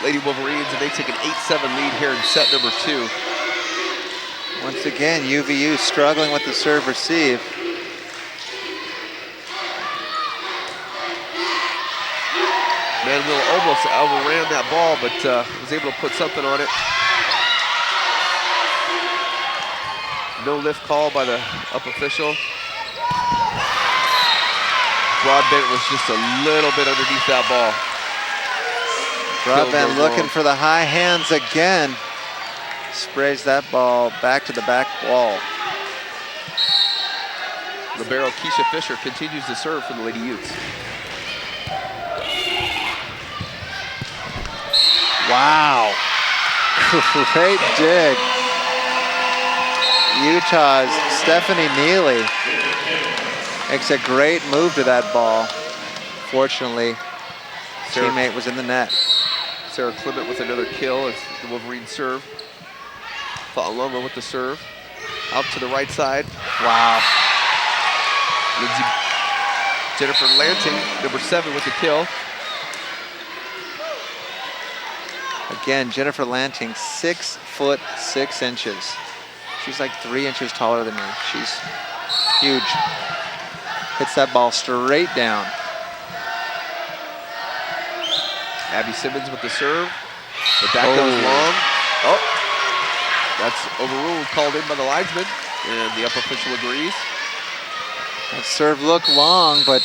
Lady Wolverines, and they take an 8-7 lead here in set number 2. Once again, UVU struggling with the serve receive. Manwill almost overran that ball, but was able to put something on it. No lift call by the up official. Broadbent was just a little bit underneath that ball. Broadbent looking for the high hands again. Sprays that ball back to the back wall. Libero Keisha Fisher continues to serve for the Lady Utes. Wow. Great dig. Utah's Stephanie Neely makes a great move to that ball. Fortunately, teammate was in the net. Sarah Clement with another kill as the Wolverines serve. Fa'alonga with the serve. Out to the right side. Wow. Jennifer Lanting, number 7 with the kill. Again, Jennifer Lanting, 6'6". She's like 3 inches taller than me. She's huge. Hits that ball straight down. Abby Simmons with the serve, but that goes long. Oh, that's overruled, called in by the linesman, and the up official agrees. That serve looked long, but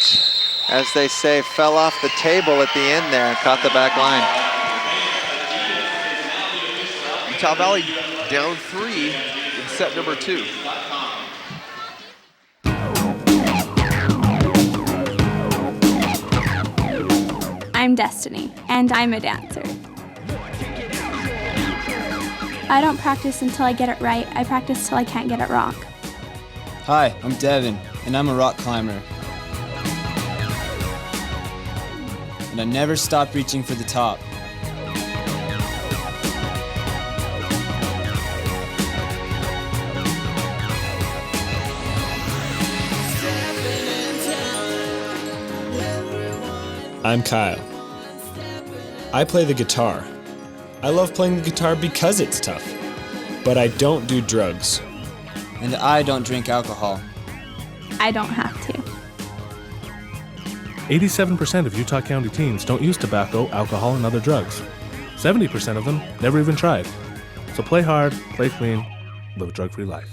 as they say, fell off the table at the end there and caught the back line. Utah Valley down 3 in set number 2. I'm Destiny, and I'm a dancer. I don't practice until I get it right. I practice till I can't get it wrong. Hi, I'm Devin, and I'm a rock climber. And I never stop reaching for the top. I'm Kyle. I play the guitar. I love playing the guitar because it's tough, but I don't do drugs. And I don't drink alcohol. I don't have to. 87% of Utah County teens don't use tobacco, alcohol, and other drugs. 70% of them never even tried. So play hard, play clean, live a drug-free life.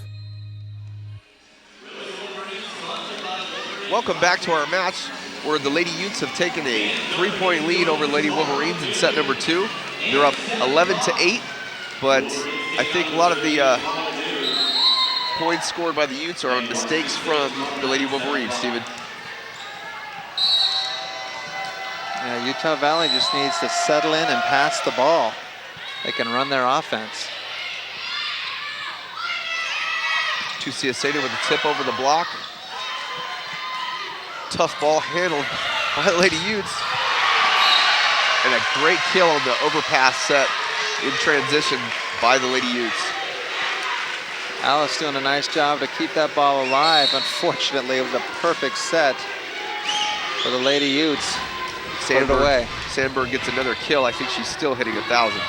Welcome back to our match where the Lady Utes have taken a 3-point lead over Lady Wolverines in set number 2. They're up 11-8, but I think a lot of the points scored by the Utes are on mistakes from the Lady Wolverines, Steven. Yeah, Utah Valley just needs to settle in and pass the ball. They can run their offense. Tuciaseda with a tip over the block. Tough ball handled by Lady Utes. And a great kill on the overpass set in transition by the Lady Utes. Allyce doing a nice job to keep that ball alive. Unfortunately, it was a perfect set for the Lady Utes. Put it away. Sandberg gets another kill. I think she's still hitting 1,000.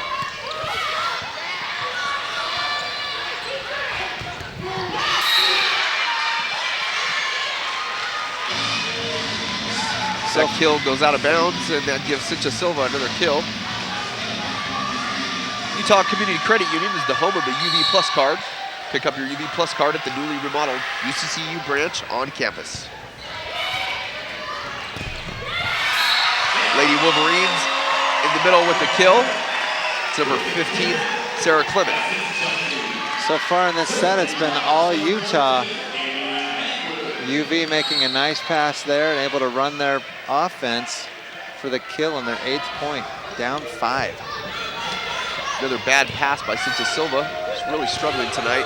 That kill goes out of bounds, and that gives Cincha Silva another kill. Utah Community Credit Union is the home of the UV Plus card. Pick up your UV Plus card at the newly remodeled UCCU branch on campus. Lady Wolverines in the middle with the kill. It's number 15, Sarah Clement. So far in this set, it's been all Utah. UV making a nice pass there and able to run their offense for the kill on their 8th point, down 5. Another bad pass by Cincha Silva. She's really struggling tonight.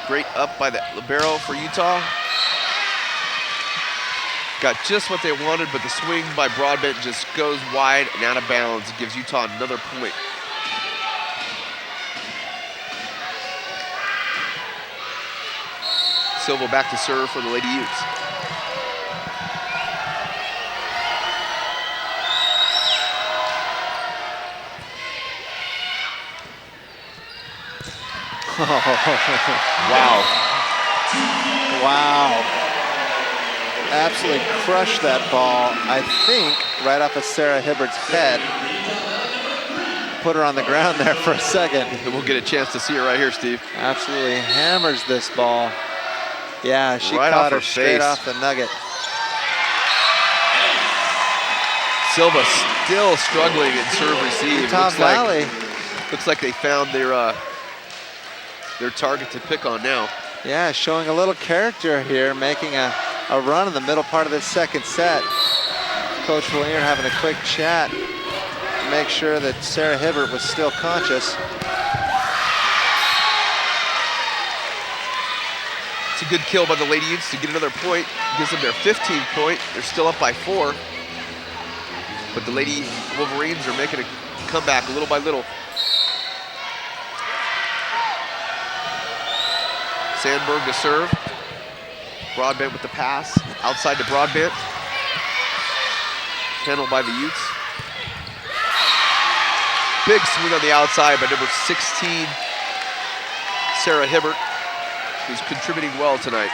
Great up by the libero for Utah. Got just what they wanted, but the swing by Broadbent just goes wide and out of bounds. It gives Utah another point. Silva back to serve for the Lady Utes. Wow. Wow. Absolutely crushed that ball, I think, right off of Sarah Hibbert's head. Put her on the ground there for a second. We'll get a chance to see her right here, Steve. Absolutely hammers this ball. Yeah, she right caught off her straight off the nugget. Silva still struggling in serve receive. Utah Valley. Looks like they found their target to pick on now. Yeah, showing a little character here, making a run in the middle part of this second set. Coach Valier having a quick chat to make sure that Sarah Hibbert was still conscious. It's a good kill by the Lady Utes to get another point. Gives them their 15th point. They're still up by 4. But the Lady Wolverines are making a comeback little by little. Sandberg to serve. Broadbent with the pass. Outside to Broadbent. Handled by the Utes. Big swing on the outside by number 16, Sarah Hibbert, who's contributing well tonight.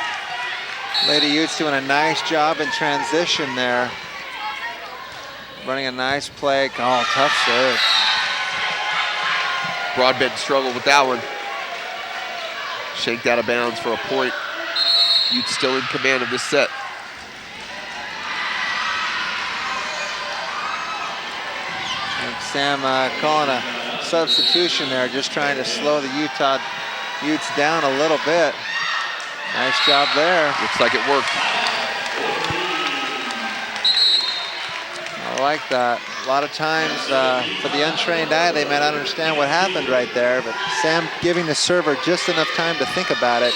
Lady Utes doing a nice job in transition there. Running a nice play. Oh, tough serve. Broadbent struggled with that one. Shanked out of bounds for a point. Utes still in command of this set. And Sam calling a substitution there, just trying to slow the Utah Utes down a little bit. Nice job there. Looks like it worked. I like that. A lot of times, for the untrained eye, they might not understand what happened right there, but Sam giving the server just enough time to think about it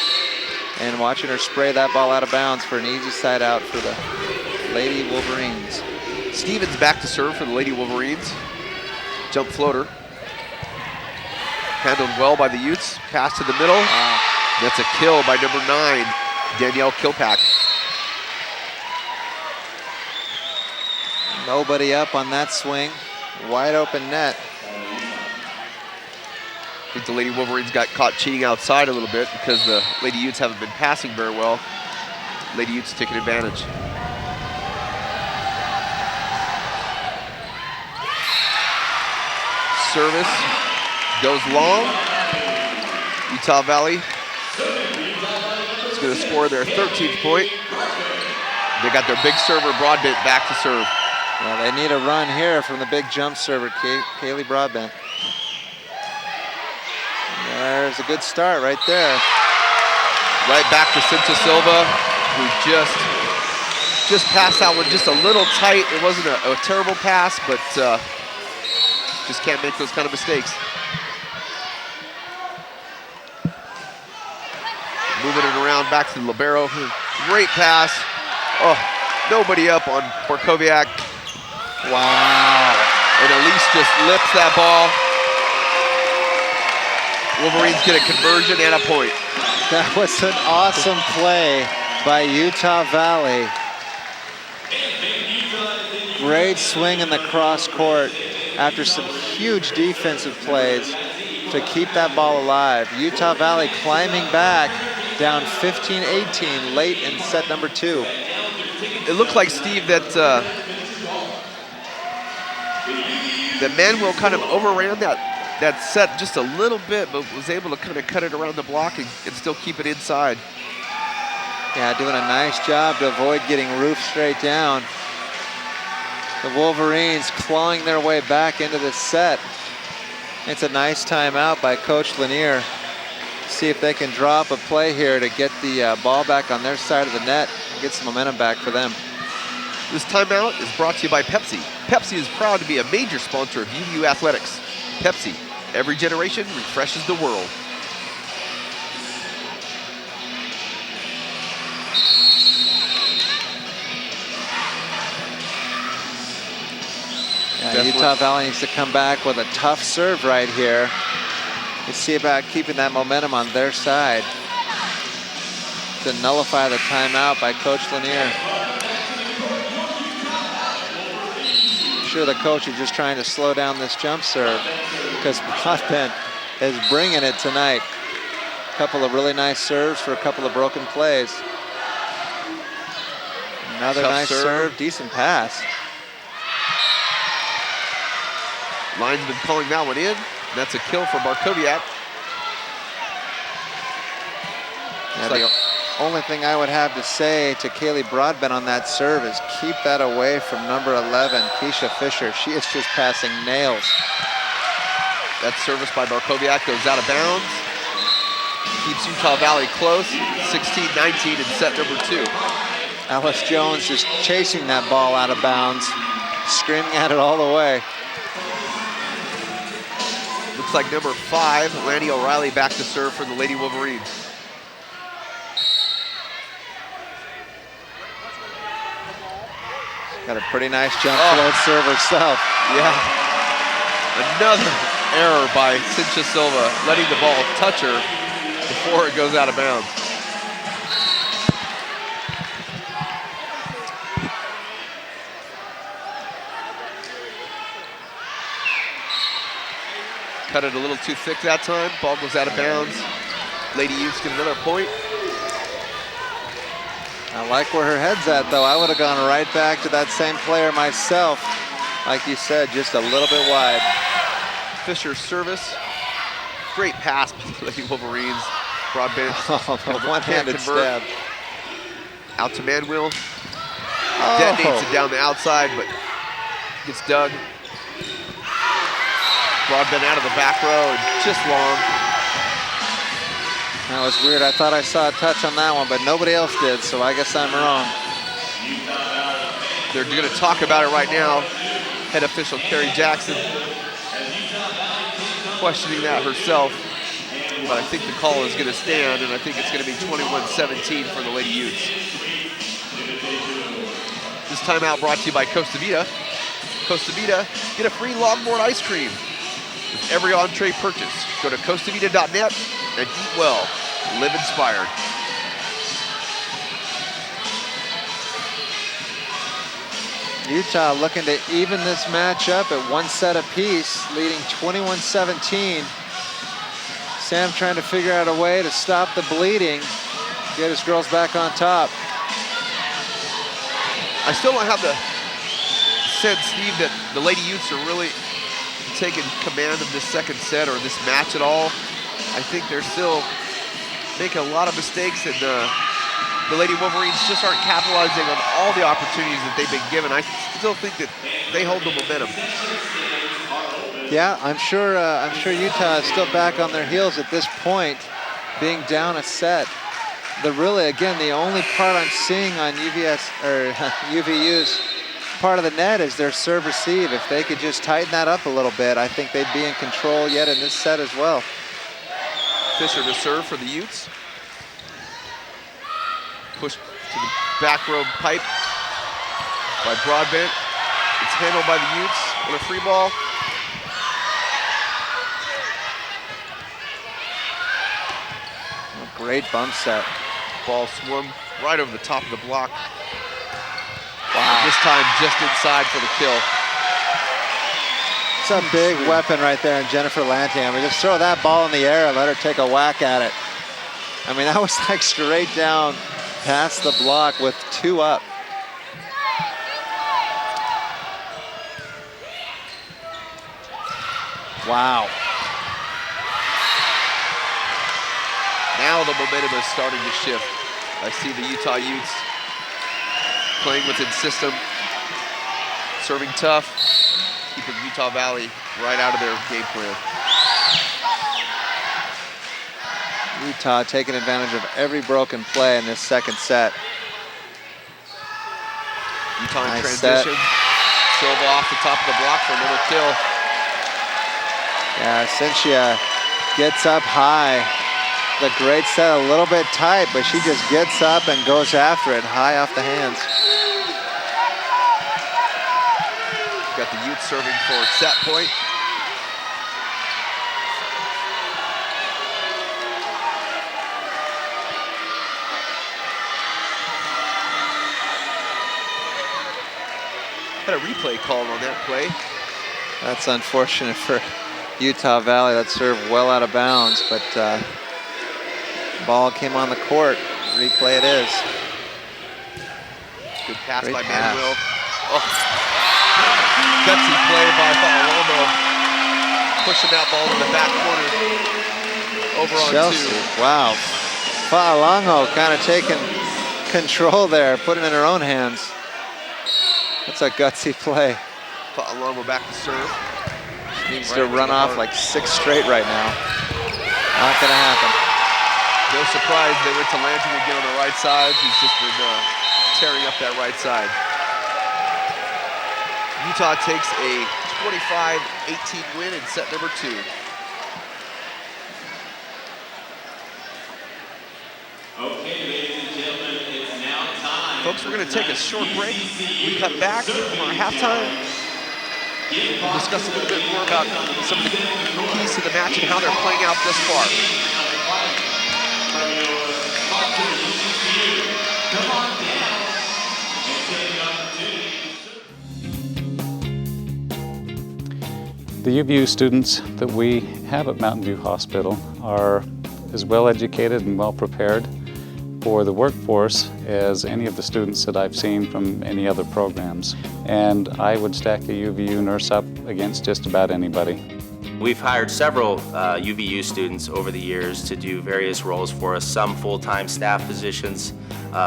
and watching her spray that ball out of bounds for an easy side out for the Lady Wolverines. Stevens back to serve for the Lady Wolverines. Jump floater. Handled well by the Utes. Pass to the middle. That's a kill by number 9, Danielle Kilpack. Nobody up on that swing. Wide open net. I think the Lady Wolverines got caught cheating outside a little bit because the Lady Utes haven't been passing very well. Lady Utes taking advantage. Service goes long. Utah Valley is going to score their 13th point. They got their big server Broadbent back to serve. Well, they need a run here from the big jump server, Kayli Broadbent. There's a good start right there. Right back to Cynthia Silva, who just passed that one just a little tight. It wasn't a terrible pass, but just can't make those kind of mistakes. Moving it around back to the libero. Great pass. Oh, nobody up on Barkowiak. Wow. And Allyce just lips that ball. Wolverines get a conversion and a point. That was an awesome play by Utah Valley. Great swing in the cross court after some huge defensive plays to keep that ball alive. Utah Valley climbing back down 15-18 late in set number 2. It looked like, Steve, that Manwill kind of overran that set just a little bit, but was able to kind of cut it around the block and still keep it inside. Yeah, doing a nice job to avoid getting roof straight down. The Wolverines clawing their way back into this set. It's a nice timeout by Coach Lanier. See if they can draw up a play here to get the ball back on their side of the net and get some momentum back for them. This timeout is brought to you by Pepsi. Pepsi is proud to be a major sponsor of UVU Athletics. Pepsi, every generation refreshes the world. Yeah, Utah Valley needs to come back with a tough serve right here. Let's see about keeping that momentum on their side to nullify the timeout by Coach Lanier. I'm sure the coach is just trying to slow down this jump serve because Broadbent is bringing it tonight. A couple of really nice serves for a couple of broken plays. Another nice serve, decent pass. Linesman calling that one in. That's a kill for Barkowiak. Yeah, the only thing I would have to say to Kayli Broadbent on that serve is keep that away from number 11, Keisha Fisher. She is just passing nails. That service by Barkowiak goes out of bounds. Keeps Utah Valley close, 16-19 in set number 2. Allyce Jones just chasing that ball out of bounds, screaming at it all the way. Looks like number 5, Lanny O'Reilly, back to serve for the Lady Wolverines. Got a pretty nice jump float serve herself. Yeah. Another error by Cynthia Silva, letting the ball touch her before it goes out of bounds. Cut it a little too thick that time. Ball goes out of bounds. Lady Utes get another point. I like where her head's at, though. I would have gone right back to that same player myself. Like you said, just a little bit wide. Fisher's service. Great pass by the Lady Wolverines. Broadbent. Oh, the one-handed stab. Out to Manwill. Detonates it down the outside, but gets dug. Broadbent out of the back row and just long. That was weird. I thought I saw a touch on that one, but nobody else did, so I guess I'm wrong. They're going to talk about it right now. Head official Carrie Jackson questioning that herself. but I think the call is going to stand, and I think it's going to be 21-17 for the Lady Utes. This timeout brought to you by Costa Vida. Costa Vida, get a free longboard ice cream with every entree purchase. Go to costavita.net and eat well, live inspired. Utah looking to even this match up at 1 set apiece, leading 21-17. Sam trying to figure out a way to stop the bleeding, get his girls back on top. I still don't have the sense, Steve, that the Lady Utes are really taking command of this second set or this match at all. I think they're still making a lot of mistakes, and the Lady Wolverines just aren't capitalizing on all the opportunities that they've been given. I still think that they hold the momentum. Yeah, I'm sure Utah is still back on their heels at this point, being down a set. Really, again, the only part I'm seeing on UVU's part of the net is their serve receive. If they could just tighten that up a little bit, I think they'd be in control yet in this set as well. Fisher to serve for the Utes. Push to the back row pipe by Broadbent. It's handled by the Utes on a free ball. A great bump set. Ball swung right over the top of the block. Wow. This time just inside for the kill. It's a big weapon right there in Jennifer Lanting. I mean, just throw that ball in the air and let her take a whack at it. I mean, that was like straight down past the block with 2 up. Wow. Now the momentum is starting to shift. I see the Utah Utes playing within system, serving tough, keeping Utah Valley right out of their game plan. Utah taking advantage of every broken play in this second set. Utah in transition. Silva off the top of the block for another kill. Yeah, Cynthia gets up high. The great set a little bit tight, but she just gets up and goes after it high off the hands. Got the Utes serving for set point. Had a replay called on that play. That's unfortunate for Utah Valley. That served well out of bounds, but ball came on the court. Replay it is. Good pass Great by pass. Manwill. Oh. Gutsy play by Fa'alomo. Pushing that ball to the back corner. Over on Chelsea. 2. Wow. Fa'alomo kind of taking control there, putting it in her own hands. That's a gutsy play. Fa'alomo back to serve. Needs to run off like 6 straight right now. Not gonna happen. No surprise they went to Lanting again on the right side. He's just been tearing up that right side. Utah takes a 25-18 win in set number 2. Okay, ladies and gentlemen, it's now time. Folks, we're going to take a short break. We come back from our halftime. We'll discuss a little bit more about some of the keys to the match and how they're playing out thus far. Come on down and take an opportunity. The UVU students that we have at Mountain View Hospital are as well educated and well prepared for the workforce as any of the students that I've seen from any other programs. And I would stack a UVU nurse up against just about anybody. We've hired several UVU students over the years to do various roles for us, some full-time staff positions,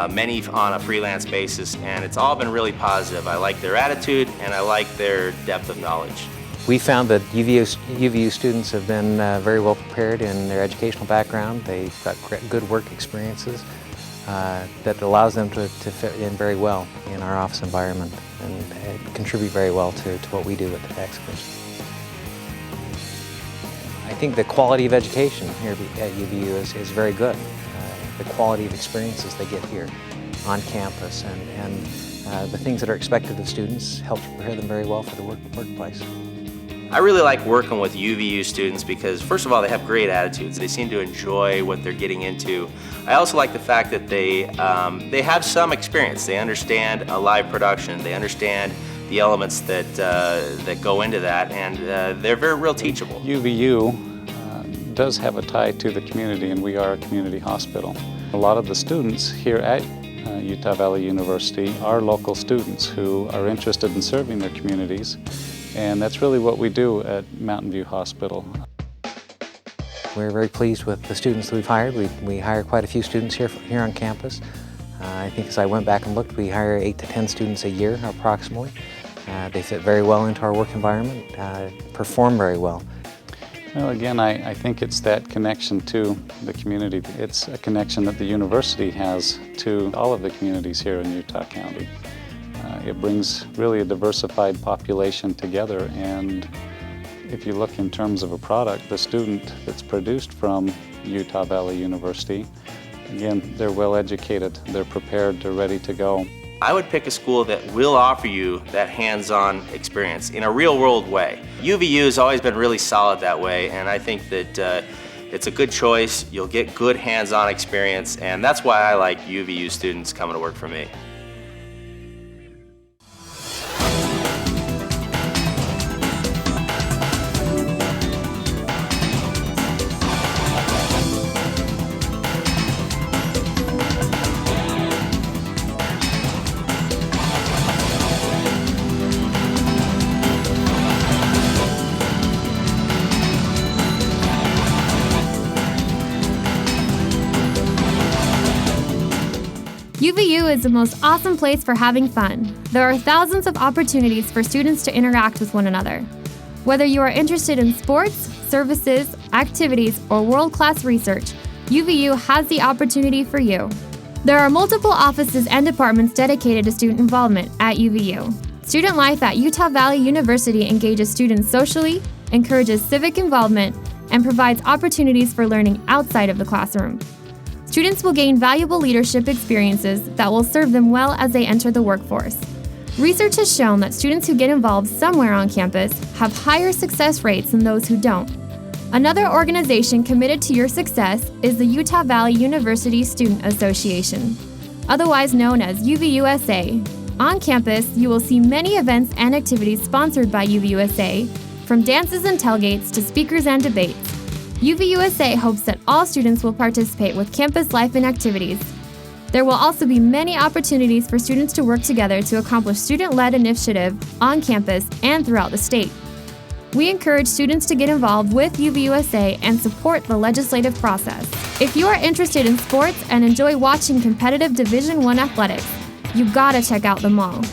many on a freelance basis, and it's all been really positive. I like their attitude and I like their depth of knowledge. We found that UVU students have been very well prepared in their educational background. They've got good work experiences that allows them to fit in very well in our office environment and contribute very well to what we do at the tax commission. I think the quality of education here at UVU is very good. The quality of experiences they get here on campus and the things that are expected of students help prepare them very well for the workplace. I really like working with UVU students because, first of all, they have great attitudes. They seem to enjoy what they're getting into. I also like the fact that they have some experience. They understand a live production. They understand the elements that go into that, and they're very real teachable. UVU does have a tie to the community, and we are a community hospital. A lot of the students here at Utah Valley University are local students who are interested in serving their communities, and that's really what we do at Mountain View Hospital. We're very pleased with the students that we've hired. We hire quite a few students here on campus. I think as I went back and looked, we hire 8 to 10 students a year approximately. They fit very well into our work environment, perform very well. Well, again, I think it's that connection to the community. It's a connection that the university has to all of the communities here in Utah County. It brings really a diversified population together, and if you look in terms of a product, the student that's produced from Utah Valley University, again, they're well educated, they're prepared, they're ready to go. I would pick a school that will offer you that hands-on experience in a real-world way. UVU has always been really solid that way, and I think that it's a good choice. You'll get good hands-on experience, and that's why I like UVU students coming to work for me. UVU is the most awesome place for having fun. There are thousands of opportunities for students to interact with one another. Whether you are interested in sports, services, activities, or world-class research, UVU has the opportunity for you. There are multiple offices and departments dedicated to student involvement at UVU. Student life at Utah Valley University engages students socially, encourages civic involvement, and provides opportunities for learning outside of the classroom. Students will gain valuable leadership experiences that will serve them well as they enter the workforce. Research has shown that students who get involved somewhere on campus have higher success rates than those who don't. Another organization committed to your success is the Utah Valley University Student Association, otherwise known as UVUSA. On campus, you will see many events and activities sponsored by UVUSA, from dances and tailgates to speakers and debates. UVUSA hopes that all students will participate with campus life and activities. There will also be many opportunities for students to work together to accomplish student-led initiative on campus and throughout the state. We encourage students to get involved with UVUSA and support the legislative process. If you are interested in sports and enjoy watching competitive Division I athletics, you gotta check out the mall.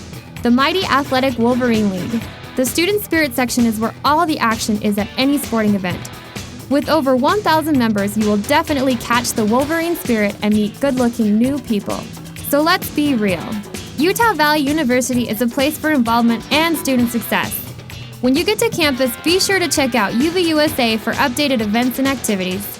The mighty athletic Wolverine League. The Student Spirit section is where all the action is at any sporting event. With over 1,000 members, you will definitely catch the Wolverine spirit and meet good-looking new people. So let's be real. Utah Valley University is a place for involvement and student success. When you get to campus, be sure to check out UVUSA for updated events and activities.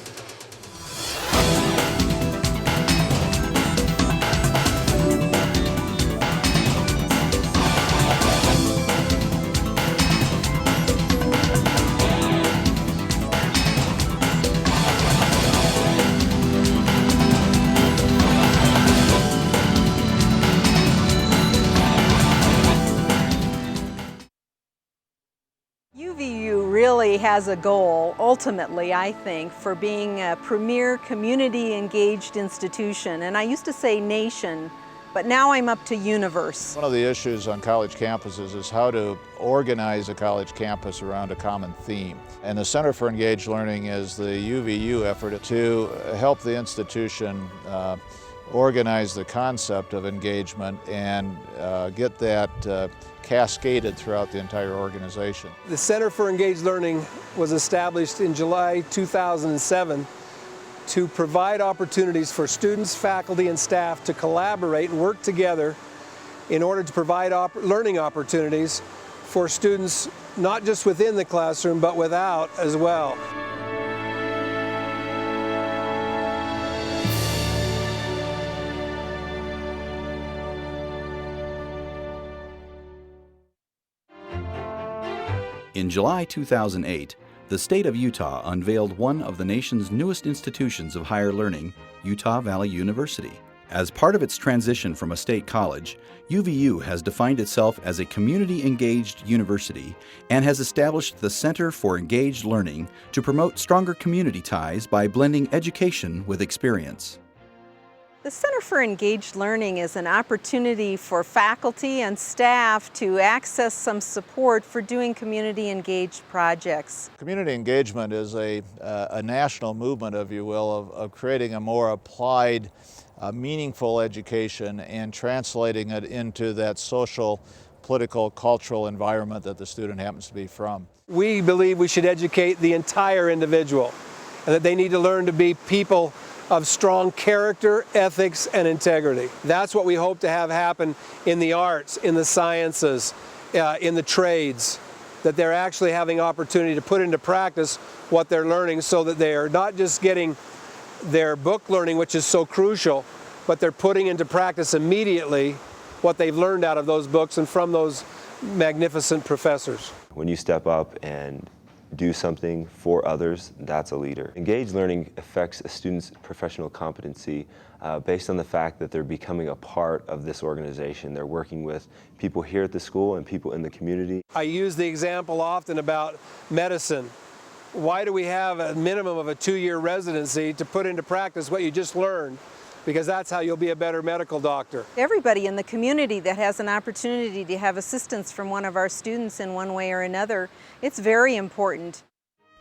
Really has a goal, ultimately, I think, for being a premier community-engaged institution. And I used to say nation, but now I'm up to universe. One of the issues on college campuses is how to organize a college campus around a common theme. And the Center for Engaged Learning is the UVU effort to help the institution organize the concept of engagement and get that cascaded throughout the entire organization. The Center for Engaged Learning was established in July 2007 to provide opportunities for students, faculty, and staff to collaborate and work together in order to provide learning opportunities for students not just within the classroom but without as well. In July 2008, the state of Utah unveiled one of the nation's newest institutions of higher learning, Utah Valley University. As part of its transition from a state college, UVU has defined itself as a community-engaged university and has established the Center for Engaged Learning to promote stronger community ties by blending education with experience. The Center for Engaged Learning is an opportunity for faculty and staff to access some support for doing community-engaged projects. Community engagement is a national movement, if you will, of creating a more applied, meaningful education and translating it into that social, political, cultural environment that the student happens to be from. We believe we should educate the entire individual and that they need to learn to be people of strong character, ethics, and integrity. That's what we hope to have happen in the arts, in the sciences, in the trades, that they're actually having opportunity to put into practice what they're learning so that they are not just getting their book learning, which is so crucial, but they're putting into practice immediately what they've learned out of those books and from those magnificent professors. When you step up and do something for others, that's a leader. Engaged learning affects a student's professional competency based on the fact that they're becoming a part of this organization. They're working with people here at the school and people in the community. I use the example often about medicine. Why do we have a minimum of a 2-year residency to put into practice what you just learned? Because that's how you'll be a better medical doctor. Everybody in the community that has an opportunity to have assistance from one of our students in one way or another, it's very important.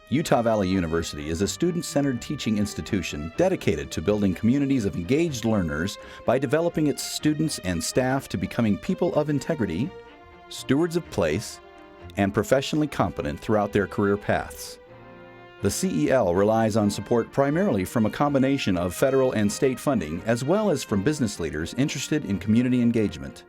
Utah Valley University is a student-centered teaching institution dedicated to building communities of engaged learners by developing its students and staff to becoming people of integrity, stewards of place, and professionally competent throughout their career paths. The CEL relies on support primarily from a combination of federal and state funding, as well as from business leaders interested in community engagement.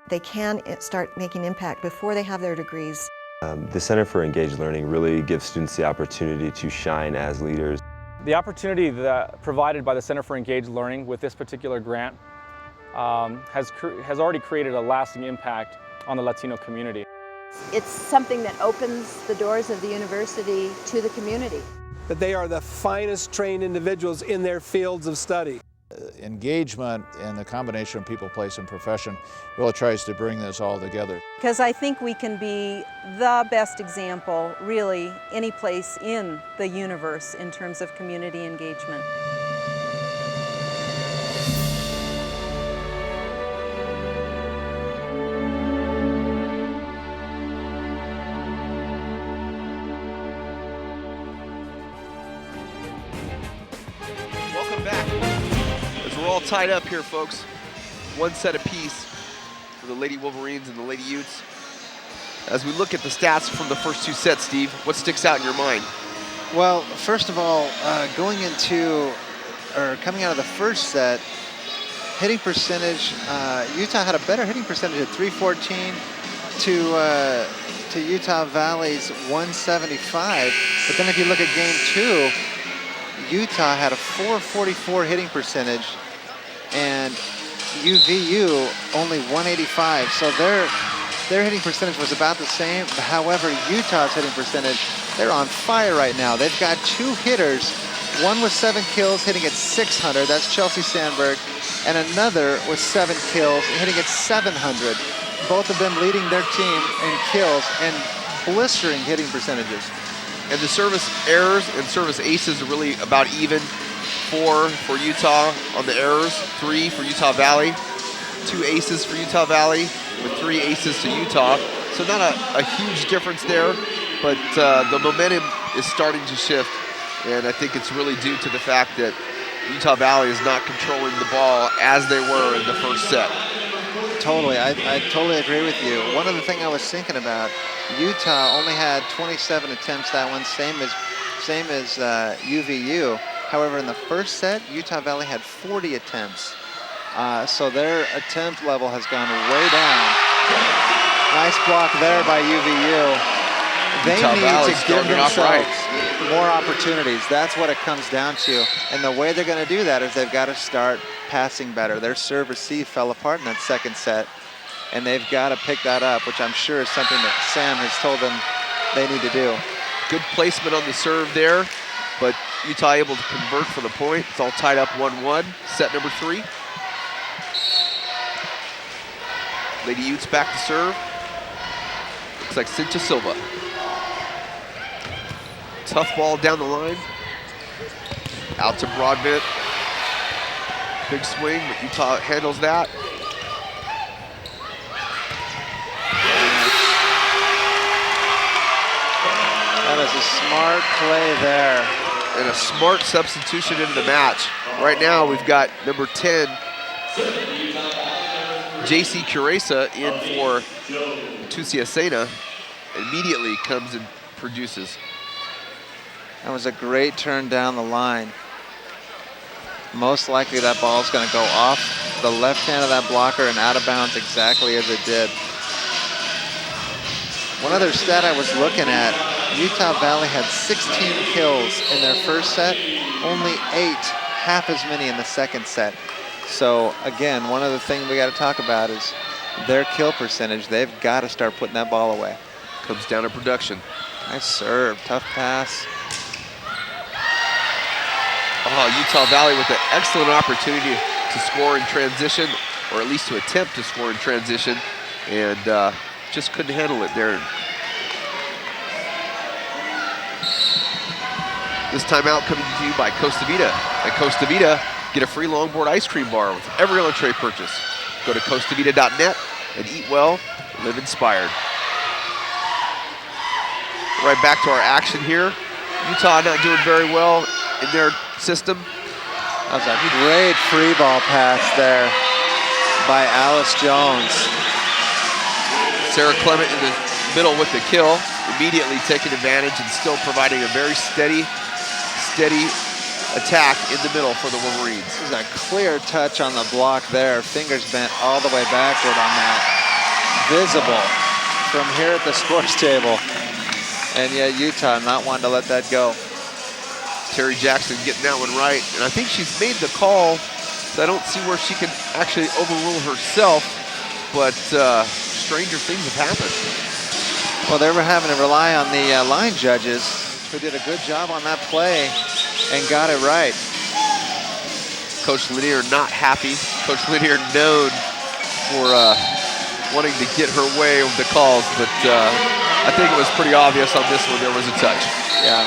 They can start making impact before they have their degrees. The Center for Engaged Learning really gives students the opportunity to shine as leaders. The opportunity that provided by the Center for Engaged Learning with this particular grant has already created a lasting impact on the Latino community. It's something that opens the doors of the university to the community. That they are the finest trained individuals in their fields of study. Engagement and the combination of people, place, and profession really tries to bring this all together. Because I think we can be the best example, really, any place in the universe in terms of community engagement. Tied up here, folks. One set apiece for the Lady Wolverines and the Lady Utes. As we look at the stats from the first two sets, Steve, what sticks out in your mind? Well, first of all, coming out of the first set, hitting percentage, Utah had a better hitting percentage at 314 to Utah Valley's 175. But then if you look at game two, Utah had a 444 hitting percentage and UVU only 185. So their hitting percentage was about the same. However, Utah's hitting percentage, they're on fire right now. They've got two hitters, one with 7 kills hitting at 600, that's Chelsea Sandberg, and another with 7 kills hitting at 700. Both of them leading their team in kills and blistering hitting percentages. And the service errors and service aces are really about even. 4 for Utah on the errors, 3 for Utah Valley, 2 aces for Utah Valley with 3 aces to Utah. So not a huge difference there, but the momentum is starting to shift, and I think it's really due to the fact that Utah Valley is not controlling the ball as they were in the first set. Totally, I totally agree with you. One other thing I was thinking about, Utah only had 27 attempts that one, same as UVU. However, in the first set, Utah Valley had 40 attempts. So their attempt level has gone way down. Nice block there by UVU. They need to give themselves more opportunities. That's what it comes down to. And the way they're going to do that is they've got to start passing better. Their serve receive fell apart in that second set. and they've got to pick that up, which I'm sure is something that Sam has told them they need to do. Good placement on the serve there, but Utah able to convert for the point. It's all tied up 1-1. Set number 3. Lady Utes back to serve. Looks like Cynthia Silva. Tough ball down the line. Out to Broadbent. Big swing, but Utah handles that. That is a smart play there. And a smart substitution into the match. Right now we've got number 10, JC Curesa, in for Tusia Sena. Immediately comes and produces. That was a great turn down the line. Most likely that ball is going to go off the left hand of that blocker and out of bounds exactly as it did. One other stat I was looking at, Utah Valley had 16 kills in their first set, only 8, half as many in the second set. So again, one other thing we got to talk about is their kill percentage. They've got to start putting that ball away. Comes down to production. Nice serve, tough pass. Oh, Utah Valley with an excellent opportunity to score in transition, or at least to attempt to score in transition, and just couldn't handle it there. This timeout coming to you by Costa Vida. At Costa Vida, get a free longboard ice cream bar with every entree purchase. Go to costavita.net and eat well, live inspired. Right back to our action here. Utah not doing very well in their system. That was a great free ball pass there by Allyce Jones. Sarah Clement in the middle with the kill, immediately taking advantage and still providing a very steady attack in the middle for the Wolverines. This is a clear touch on the block there. Fingers bent all the way backward on that. Visible from here at the scores table. And yet Utah not wanting to let that go. Terry Jackson getting that one right. And I think she's made the call, so I don't see where she can actually overrule herself, but stranger things have happened. Well, they were having to rely on the line judges, who did a good job on that play and got it right. Coach Lanier not happy. Coach Lanier known for wanting to get her way with the calls, but I think it was pretty obvious on this one there was a touch. Yeah.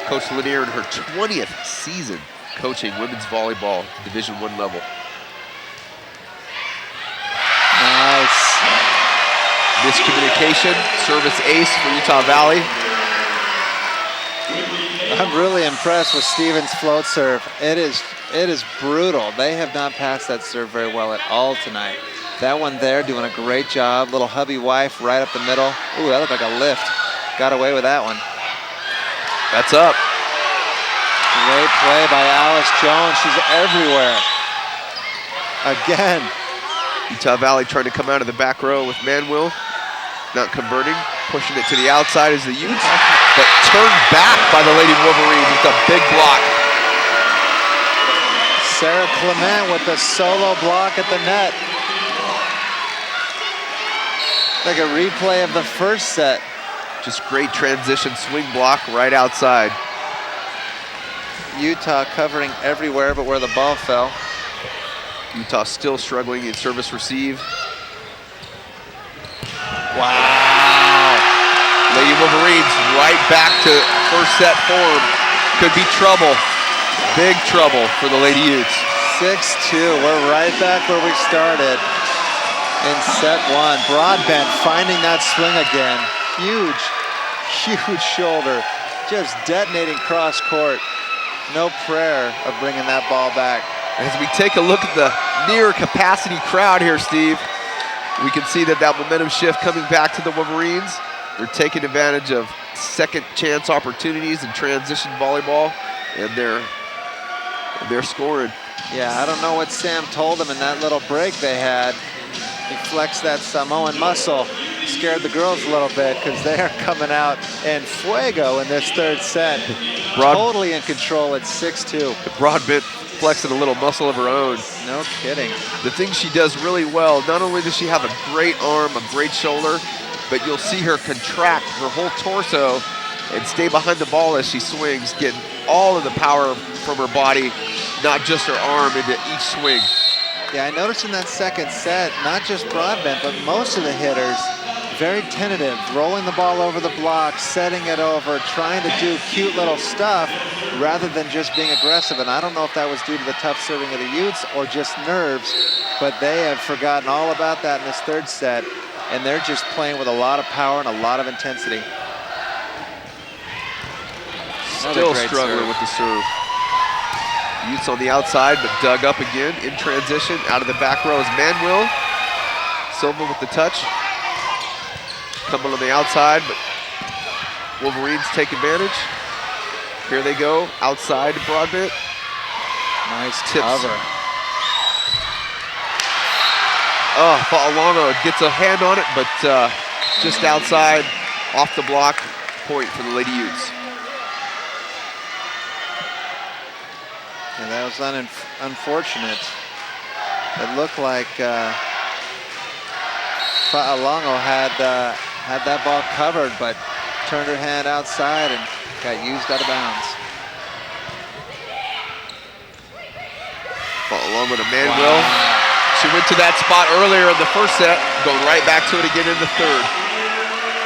Coach Lanier in her 20th season coaching women's volleyball Division I level. Nice. Miscommunication, service ace for Utah Valley. I'm really impressed with Stevens' float serve. It is brutal. They have not passed that serve very well at all tonight. That one there doing a great job. Little hubby wife right up the middle. Ooh, that looked like a lift. Got away with that one. That's up. Great play by Allyce Jones. She's everywhere. Again. Utah Valley trying to come out of the back row with Manwill. Not converting. Pushing it to the outside as the Utes. But turned back by the Lady Wolverines with a big block. Sarah Clement with the solo block at the net. Like a replay of the first set. Just great transition swing block right outside. Utah covering everywhere but where the ball fell. Utah still struggling in service receive. Wow. Lady Wolverines right back to first set form. Could be trouble. Big trouble for the Lady Utes. 6-2. We're right back where we started in set one. Broadbent finding that swing again. Huge shoulder. Just detonating cross court. No prayer of bringing that ball back. As we take a look at the near capacity crowd here, Steve, we can see that momentum shift coming back to the Wolverines. They're taking advantage of second chance opportunities in transition volleyball, and they're scoring. Yeah, I don't know what Sam told them in that little break they had. He flexed that Samoan muscle, scared the girls a little bit because they are coming out in fuego in this third set. Totally in control at 6-2. Broadbent flexing a little muscle of her own. No kidding. The thing she does really well, not only does she have a great arm, a great shoulder, but you'll see her contract her whole torso and stay behind the ball as she swings, getting all of the power from her body, not just her arm, into each swing. Yeah, I noticed in that second set, not just Broadbent, but most of the hitters, very tentative, rolling the ball over the block, setting it over, trying to do cute little stuff rather than just being aggressive. And I don't know if that was due to the tough serving of the Utes or just nerves, but they have forgotten all about that in this third set, and they're just playing with a lot of power and a lot of intensity. Still struggling with the serve. Utes on the outside, but dug up again in transition. Out of the back row is Manwill. Silva with the touch. Coming on the outside, but Wolverines take advantage. Here they go, outside to Broadbent. Nice tips. Cover. Oh, Fa'alongo gets a hand on it, but just outside, off the block, point for the Lady Utes. And that was unfortunate. It looked like Fa'alongo had that ball covered, but turned her hand outside and got used out of bounds. Fa'alongo to Manwill. Wow. She went to that spot earlier in the first set, going right back to it again in the third.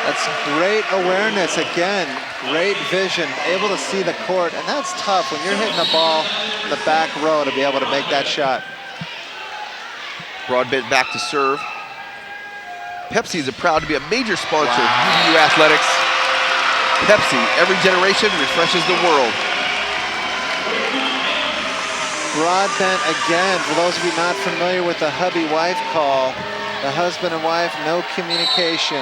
That's great awareness again, great vision, able to see the court, and that's tough when you're hitting the ball in the back row to be able to make that shot. Broadbent back to serve. Pepsi is proud to be a major sponsor of UVU Athletics. Pepsi, every generation refreshes the world. Broadbent again, for those of you not familiar with the hubby-wife call, the husband and wife, no communication.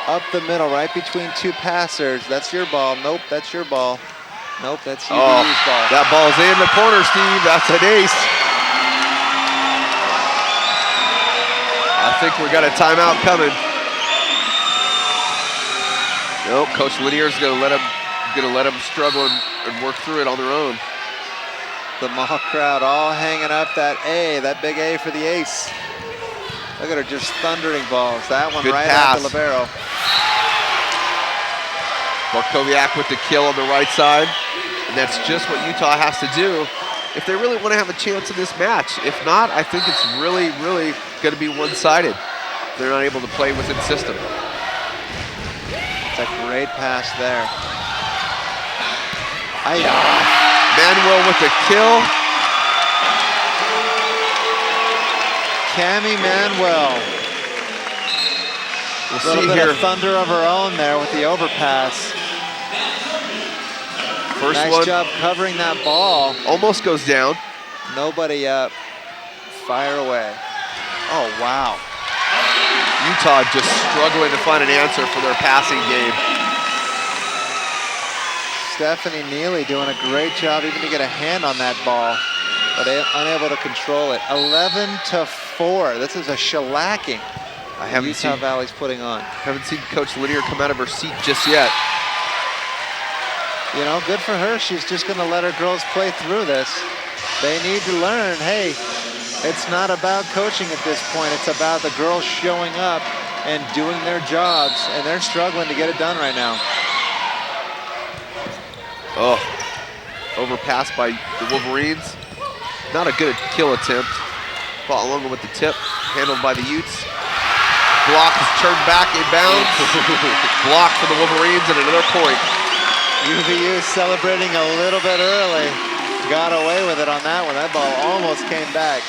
Up the middle, right between two passers. That's your ball. Nope, that's your ball. Nope, that's UVU's ball. That ball's in the corner, Steve. That's an ace. I think we got a timeout coming. Nope, Coach Lanier's gonna let them struggle and work through it on their own. The mall crowd all hanging up that A, that big A for the ace. Look at her just thundering balls. That one right at the libero. Barkowiak with the kill on the right side. And that's just what Utah has to do if they really want to have a chance in this match. If not, I think it's really, really going to be one-sided. They're not able to play within system. It's a great pass there. Manwill with the kill. Camie Manwill. We'll see here. A little bit of thunder of her own there with the overpass. First nice one. job covering that ball. Almost goes down. Nobody up. Fire away. Oh, wow. Utah just struggling to find an answer for their passing game. Stephanie Neely doing a great job even to get a hand on that ball, but unable to control it. 11-4. This is a shellacking Utah Valley's putting on. Haven't seen Coach Lanier come out of her seat just yet. You know, good for her. She's just going to let her girls play through this. They need to learn, hey, it's not about coaching at this point. It's about the girls showing up and doing their jobs, and they're struggling to get it done right now. Oh, overpassed by the Wolverines. Not a good kill attempt. Fa'alongo with the tip, handled by the Utes. Block is turned back inbounds. Block for the Wolverines and another point. UVU celebrating a little bit early. Got away with it on that one. That ball almost came back.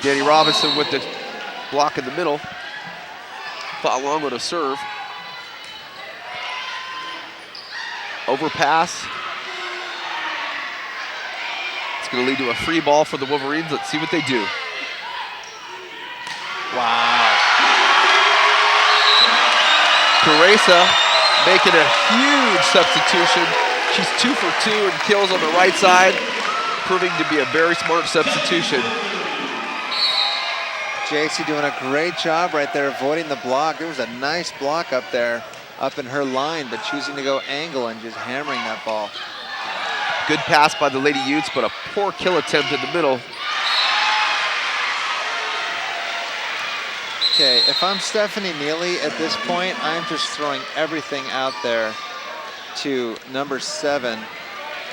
Danny Robinson with the block in the middle. Fa'alongo to serve. Overpass. It's going to lead to a free ball for the Wolverines. Let's see what they do. Wow. Teresa making a huge substitution. She's 2 for 2 and kills on the right side, proving to be a very smart substitution. JC doing a great job right there, avoiding the block. There was a nice block up there, up in her line, but choosing to go angle and just hammering that ball. Good pass by the Lady Utes, but a poor kill attempt in the middle. Okay, if I'm Stephanie Neely at this point, I'm just throwing everything out there to number 7,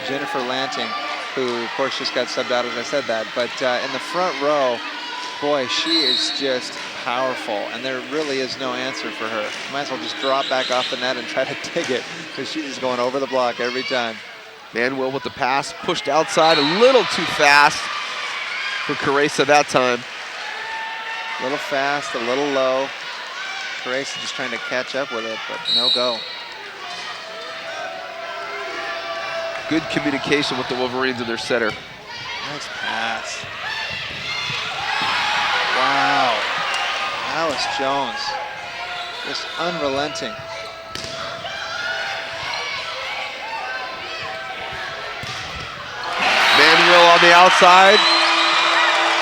Jennifer Lanting, who of course just got subbed out as I said that, but in the front row, boy, she is just powerful, and there really is no answer for her. Might as well just drop back off the net and try to dig it, because she's just going over the block every time. Manwill with the pass, pushed outside a little too fast for Caressa that time. A little fast, a little low. Caressa just trying to catch up with it, but no go. Good communication with the Wolverines and their setter. Nice pass. Wow. Allyce Jones, just unrelenting. Manwill on the outside.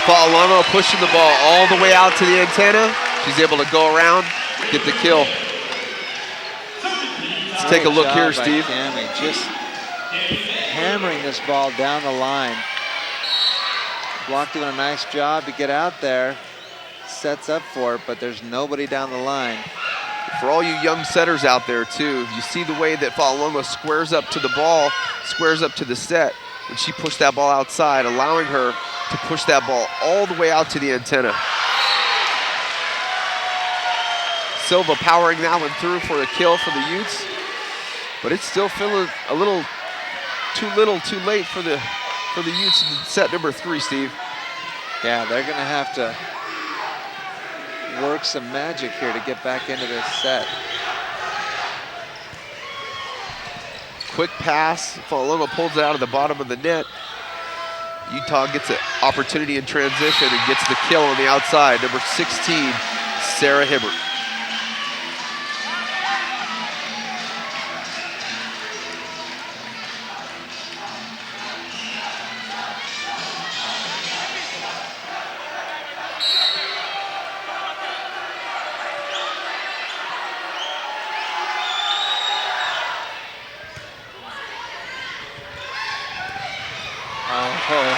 Fa'alano pushing the ball all the way out to the antenna. She's able to go around, get the kill. Let's take a look here, Steve. Camie, just hammering this ball down the line. Block doing a nice job to get out there. Sets up for it, but there's nobody down the line. For all you young setters out there too, you see the way that Fa'alano squares up to the ball, squares up to the set. When she pushed that ball outside, allowing her to push that ball all the way out to the antenna. Silva powering that one through for a kill for the Utes, but it's still feeling a little too late for the Utes in set number 3, Steve. Yeah, they're gonna have to work some magic here to get back into this set. Quick pass, Fa'alano pulls it out of the bottom of the net. Utah gets an opportunity in transition and gets the kill on the outside. Number 16, Sarah Hibbert.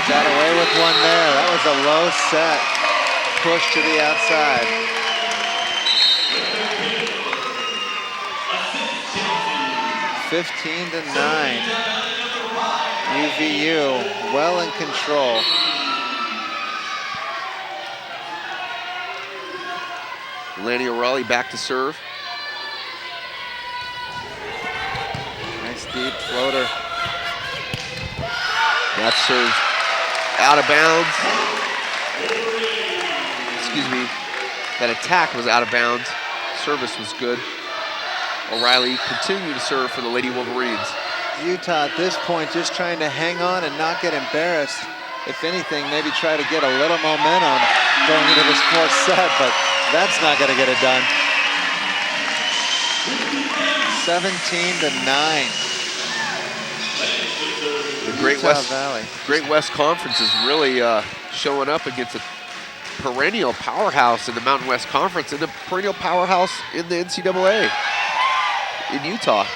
Got away with one there. That was a low set. Push to the outside. (15-9). UVU well in control. Lanny O'Reilly back to serve. Nice deep floater. That serve out of bounds. Excuse me. That attack was out of bounds. Service was good. O'Reilly continued to serve for the Lady Wolverines. Utah at this point just trying to hang on and not get embarrassed. If anything, maybe try to get a little momentum going into this 4th set, but that's not going to get it done. 17-9. The Great West Conference is really showing up against a perennial powerhouse in the Mountain West Conference and a perennial powerhouse in the NCAA in Utah.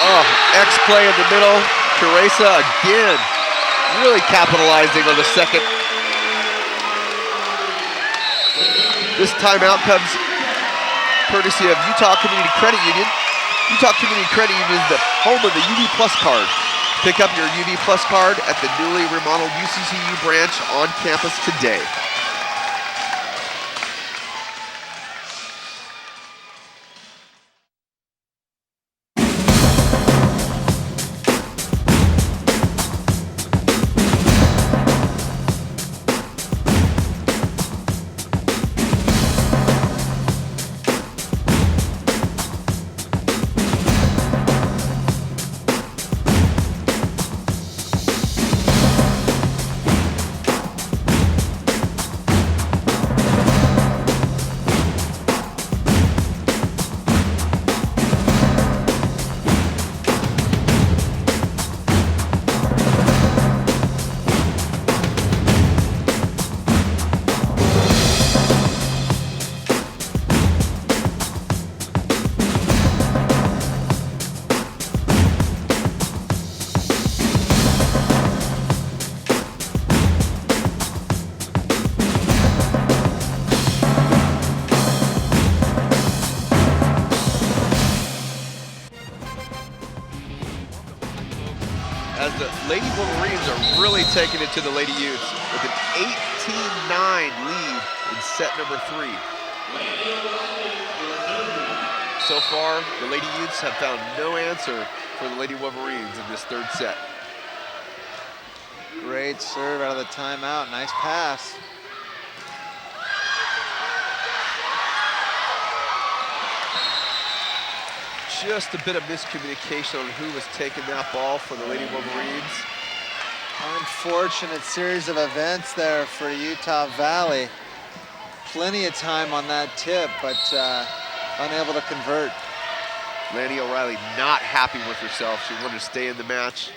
Oh, X-play in the middle. Caressa again, really capitalizing on the second. This timeout comes courtesy of Utah Community Credit Union. Utah Community Credit Union is the home of the UV Plus card. Pick up your UV Plus card at the newly remodeled UCCU branch on campus today. taking it to the Lady Utes with an 18-9 lead in set number 3. So far, the Lady Utes have found no answer for the Lady Wolverines in this third set. Great serve out of the timeout. Nice pass. Just a bit of miscommunication on who was taking that ball for the Lady Wolverines. Unfortunate series of events there for Utah Valley. Plenty of time on that tip, but unable to convert. Lanny O'Reilly not happy with herself. She wanted to stay in the match.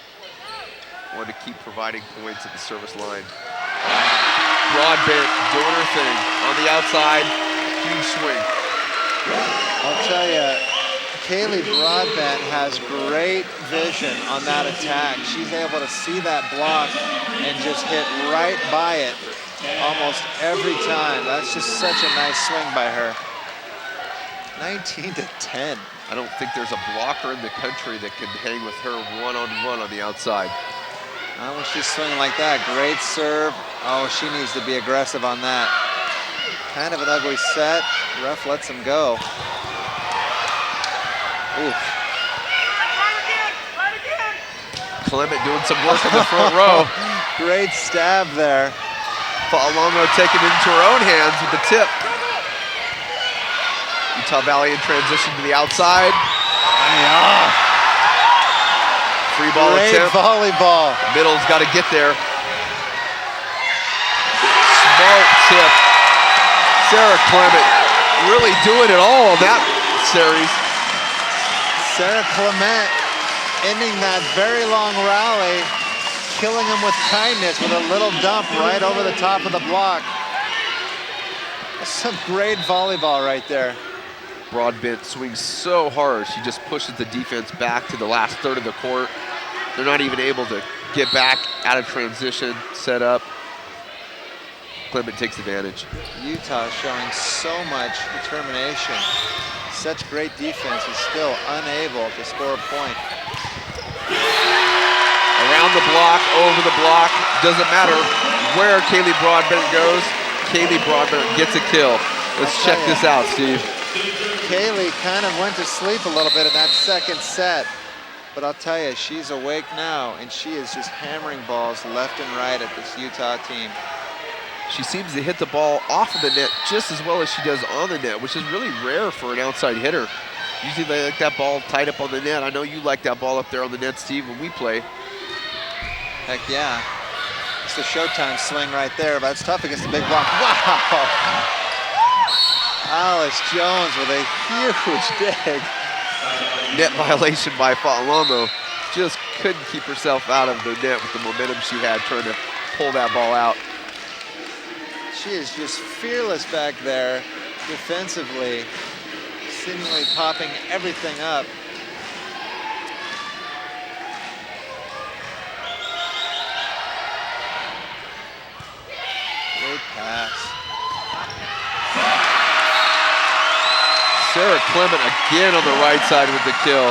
Wanted to keep providing points at the service line. Broadbent doing her thing on the outside. Huge swing. I'll tell you, Kayli Broadbent has great vision on that attack. She's able to see that block and just hit right by it almost every time. That's just such a nice swing by her. 19-10. I don't think there's a blocker in the country that can hang with her one-on-one on the outside. Not when she's swinging like that. Great serve. Oh, she needs to be aggressive on that. Kind of an ugly set. Ref lets him go. Oof. Clement doing some work in the front row. Great stab there. Fa'alongo taking it into her own hands with the tip. Utah Valley in transition to the outside. Free ball Great attempt. Volleyball. Middle's got to get there. Smart tip. Sarah Clement really doing it all on that series. Sarah Clement ending that very long rally, killing him with kindness with a little dump right over the top of the block. That's some great volleyball right there. Broadbent swings so hard, she just pushes the defense back to the last third of the court. They're not even able to get back out of transition, set up. Clement takes advantage. Utah showing so much determination. Such great defense is still unable to score a point. Around the block, over the block, doesn't matter where Kayli Broadbent goes. Kayli Broadbent gets a kill. Let's check this out, Steve. Kayli kind of went to sleep a little bit in that second set, but I'll tell you, she's awake now, and she is just hammering balls left and right at this Utah team. She seems to hit the ball off of the net just as well as she does on the net, which is really rare for an outside hitter. Usually they like that ball tied up on the net. I know you like that ball up there on the net, Steve, when we play. Heck yeah. It's the Showtime swing right there, but it's tough against the big block. Wow! Allyce Jones with a huge dig. Net violation by Fa'alongo. Just couldn't keep herself out of the net with the momentum she had trying to pull that ball out. She is just fearless back there defensively, seemingly popping everything up. Great pass. Sarah Clement again on the right side with the kill.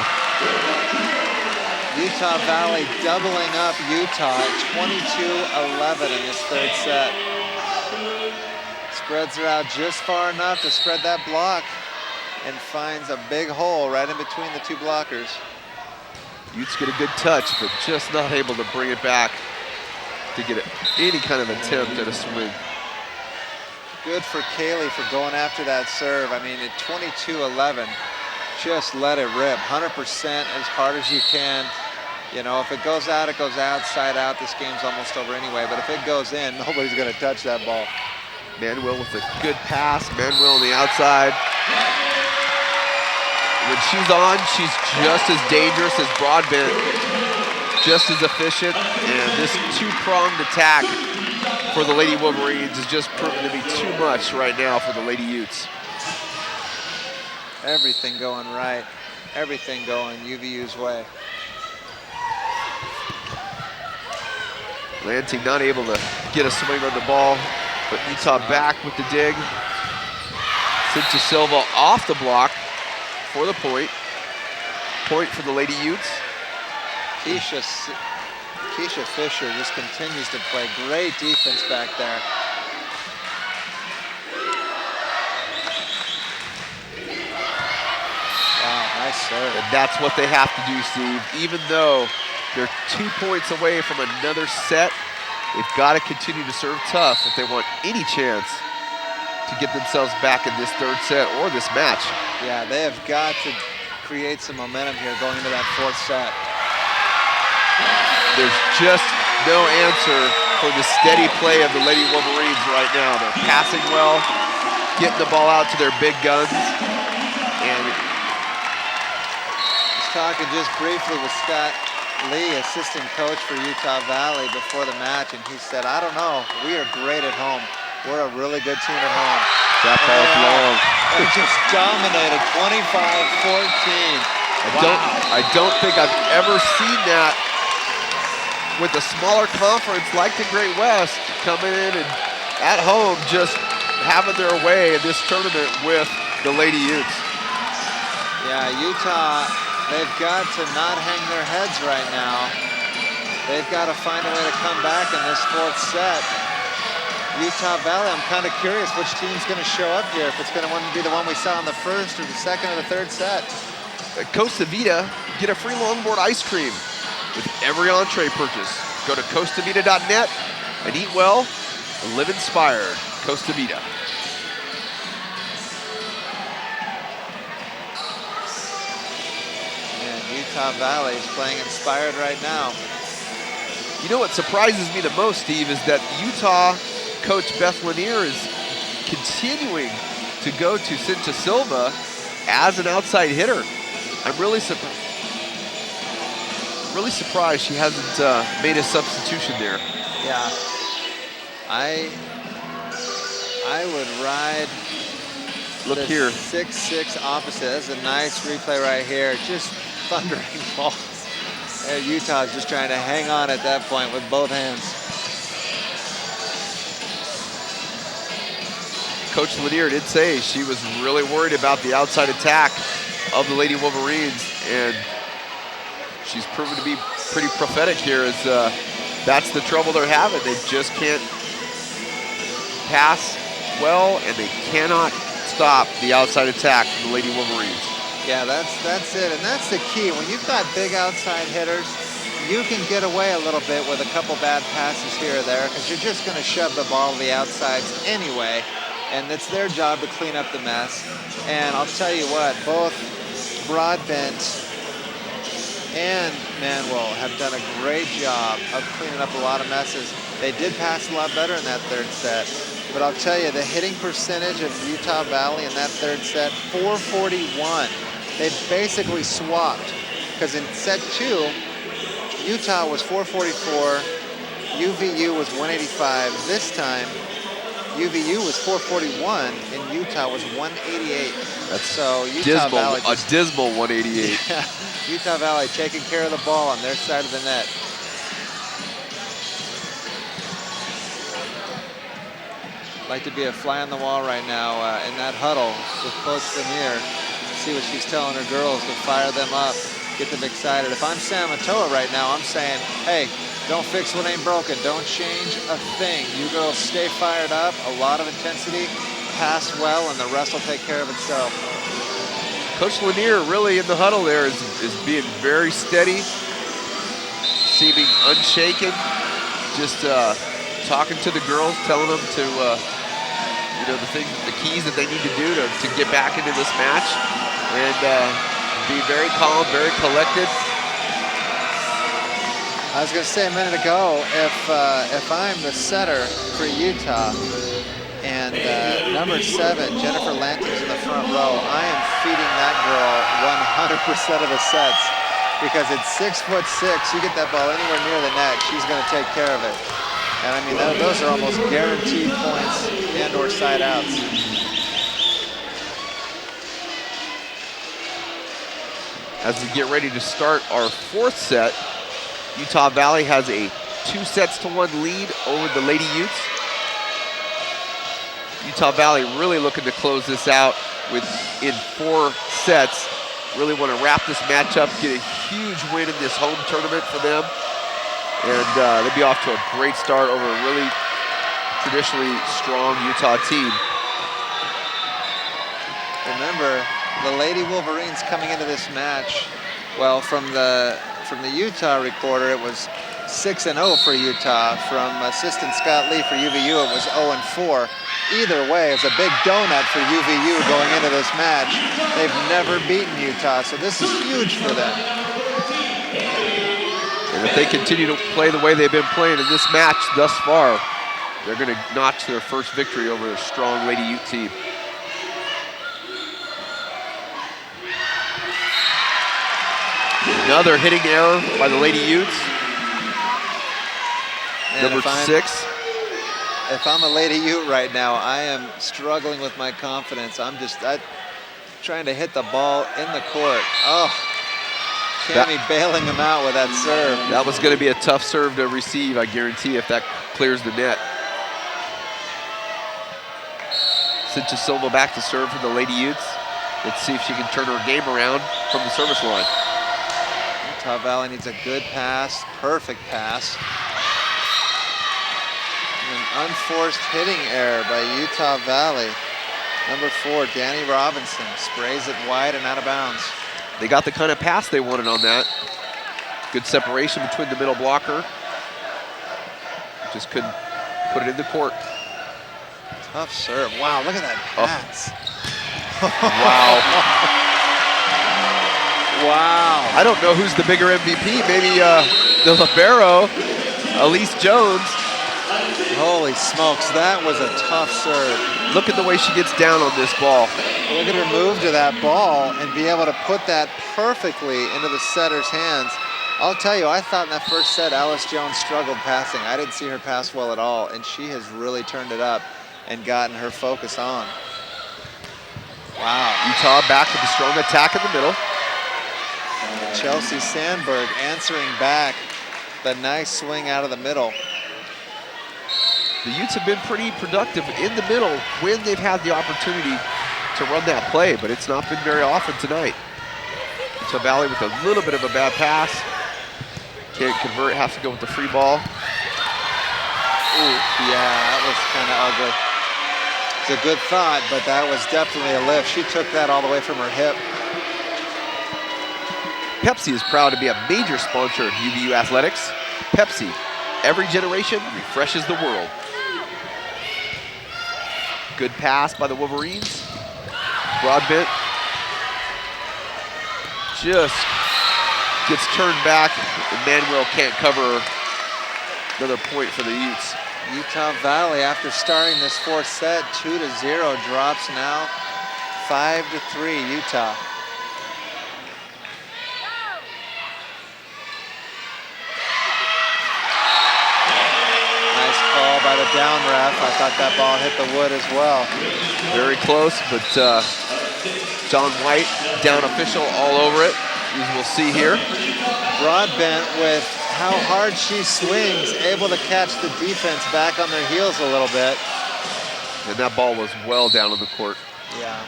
Utah Valley doubling up Utah at 22-11 in this third set. Spreads her out just far enough to spread that block and finds a big hole right in between the two blockers. Utes get a good touch, but just not able to bring it back to get any kind of attempt at a swing. Good for Kayli for going after that serve. I mean, at 22-11, just let it rip. 100% as hard as you can. You know, if it goes out, it goes out, side out. This game's almost over anyway. But if it goes in, nobody's going to touch that ball. Manwill with a good pass. Manwill on the outside. When she's on, she's just as dangerous as Broadbent, just as efficient. And this two-pronged attack for the Lady Wolverines is just proven to be too much right now for the Lady Utes. Everything going right. Everything going UVU's way. Lanting not able to get a swing on the ball, but Utah back with the dig. Cynthia Silva off the block for the point. Point for the Lady Utes. Keisha Keisha Fisher just continues to play great defense back there. Wow, nice serve. And that's what they have to do, Steve. Even though they're 2 points away from another set, they've got to continue to serve tough if they want any chance to get themselves back in this third set or this match. Yeah, they have got to create some momentum here going into that fourth set. There's just no answer for the steady play of the Lady Wolverines right now. They're passing well, getting the ball out to their big guns. And I was talking just briefly with Scott Lee, assistant coach for Utah Valley, before the match, and he said, I don't know, we are great at home. We're a really good team at home. That ball's long. They just dominated 25-14. I don't think I've ever seen that with a smaller conference like the Great West coming in and at home just having their way in this tournament with the Lady Utes. Yeah, Utah, they've got to not hang their heads right now. They've got to find a way to come back in this fourth set. Utah Valley, I'm kind of curious which team's going to show up here, if it's going to be the one we saw in the first or the second or the third set. At Costa Vida, get a free longboard ice cream with every entree purchase. Go to costavita.net and eat well and live inspired. Costa Vida. And Utah Valley is playing inspired right now. You know what surprises me the most, Steve, is that Utah coach Beth Lanier is continuing to go to Cinta Silva as an outside hitter. I'm really surprised she hasn't made a substitution there. Yeah, I would ride. Look here. 6-6 opposite. That's a nice replay right here. Just thundering balls. And Utah's just trying to hang on at that point with both hands. Coach Lanier did say she was really worried about the outside attack of the Lady Wolverines, and she's proven to be pretty prophetic here as that's the trouble they're having. They just can't pass well, and they cannot stop the outside attack from the Lady Wolverines. Yeah, that's it, and that's the key. When you've got big outside hitters, you can get away a little bit with a couple bad passes here or there because you're just going to shove the ball to the outsides anyway, and it's their job to clean up the mess. And I'll tell you what, both Broadbent and Manwill have done a great job of cleaning up a lot of messes. They did pass a lot better in that third set, but I'll tell you, the hitting percentage of Utah Valley in that third set, 441. They basically swapped, because in set 2, Utah was 444, UVU was 185. This time, UVU was 441 and Utah was 188. That's so Utah dismal, Valley a dismal 188. Yeah, Utah Valley taking care of the ball on their side of the net. Like to be a fly on the wall right now in that huddle with Coach Lanier. See what she's telling her girls to fire them up, get them excited. If I'm Sam Atoa right now, I'm saying, hey, don't fix what ain't broken. Don't change a thing. You girls stay fired up, a lot of intensity, pass well, and the rest will take care of itself. Coach Lanier really in the huddle there is being very steady, seeming unshaken, just talking to the girls, telling them to, the keys that they need to do to get back into this match, and be very calm, very collected. I was going to say a minute ago, if I'm the setter for Utah and number 7, Jennifer Lanting's in the front row, I am feeding that girl 100% of the sets because at 6'6", you get that ball anywhere near the net, she's going to take care of it. And I mean, those are almost guaranteed points and or side outs. As we get ready to start our fourth set, Utah Valley has a 2-1 lead over the Lady Utes. Utah Valley really looking to close this out in 4 sets. Really want to wrap this match up, get a huge win in this home tournament for them. And they'd be off to a great start over a really traditionally strong Utah team. Remember, the Lady Wolverines coming into this match, well, from the Utah recorder, it was 6-0 for Utah. From assistant Scott Lee for UVU, it was 0-4. Either way, it's a big donut for UVU going into this match. They've never beaten Utah, so this is huge for them. And if they continue to play the way they've been playing in this match thus far, they're going to notch their first victory over a strong Lady Ute team. Another hitting error by the Lady Utes. Man, Number 6. If I'm a Lady Ute right now, I am struggling with my confidence. I'm trying to hit the ball in the court. Oh, Camie bailing him out with that serve. That was going to be a tough serve to receive, I guarantee, if that clears the net. Cynthia Silva back to serve for the Lady Utes. Let's see if she can turn her game around from the service line. Utah Valley needs a good pass, perfect pass. An unforced hitting error by Utah Valley. Number 4, Danny Robinson, sprays it wide and out of bounds. They got the kind of pass they wanted on that. Good separation between the middle blocker. Just couldn't put it in the court. Tough serve. Wow, look at that pass. Wow. Wow. I don't know who's the bigger MVP. Maybe the libero, Allyce Jones. Holy smokes, that was a tough serve. Look at the way she gets down on this ball. Look at her move to that ball and be able to put that perfectly into the setter's hands. I'll tell you, I thought in that first set, Allyce Jones struggled passing. I didn't see her pass well at all, and she has really turned it up and gotten her focus on. Wow. Utah back with a strong attack in the middle. Chelsea Sandberg answering back the nice swing out of the middle. The Utes have been pretty productive in the middle when they've had the opportunity to run that play, but it's not been very often tonight. Utah Valley with a little bit of a bad pass. Can't convert, has to go with the free ball. Ooh, yeah, that was kind of ugly. It's a good thought, but that was definitely a lift. She took that all the way from her hip. Pepsi is proud to be a major sponsor of UVU athletics. Pepsi, every generation refreshes the world. Good pass by the Wolverines. Broadbent just gets turned back, and Manwill can't cover. Another point for the Utes. Utah Valley, after starting this fourth set, 2-0, drops now 5-3 Utah. Nice call by the down ref. I thought that ball hit the wood as well. Very close, but John White, down official all over it, as we'll see here. Broadbent, with how hard she swings, able to catch the defense back on their heels a little bit. And that ball was well down on the court. Yeah,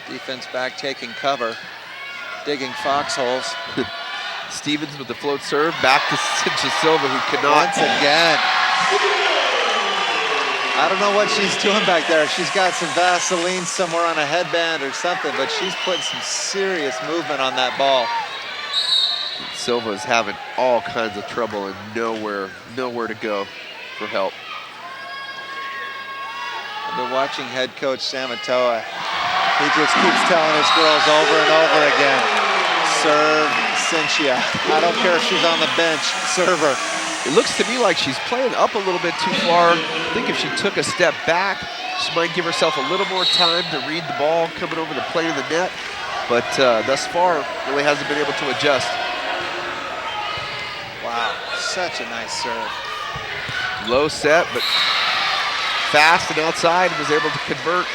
defense back taking cover, digging foxholes. Stevens with the float serve, back to Cynthia Silva, who cannot. Once again. I don't know what she's doing back there. She's got some Vaseline somewhere on a headband or something, but she's putting some serious movement on that ball. Silva is having all kinds of trouble and nowhere to go for help. I've been watching head coach Sam Atoa. He just keeps telling his girls over and over again, serve Cynthia. I don't care if she's on the bench, serve her. It looks to me like she's playing up a little bit too far. I think if she took a step back, she might give herself a little more time to read the ball coming over the plane of the net. But thus far, really hasn't been able to adjust. Wow, such a nice serve. Low set, but fast and outside, was able to convert.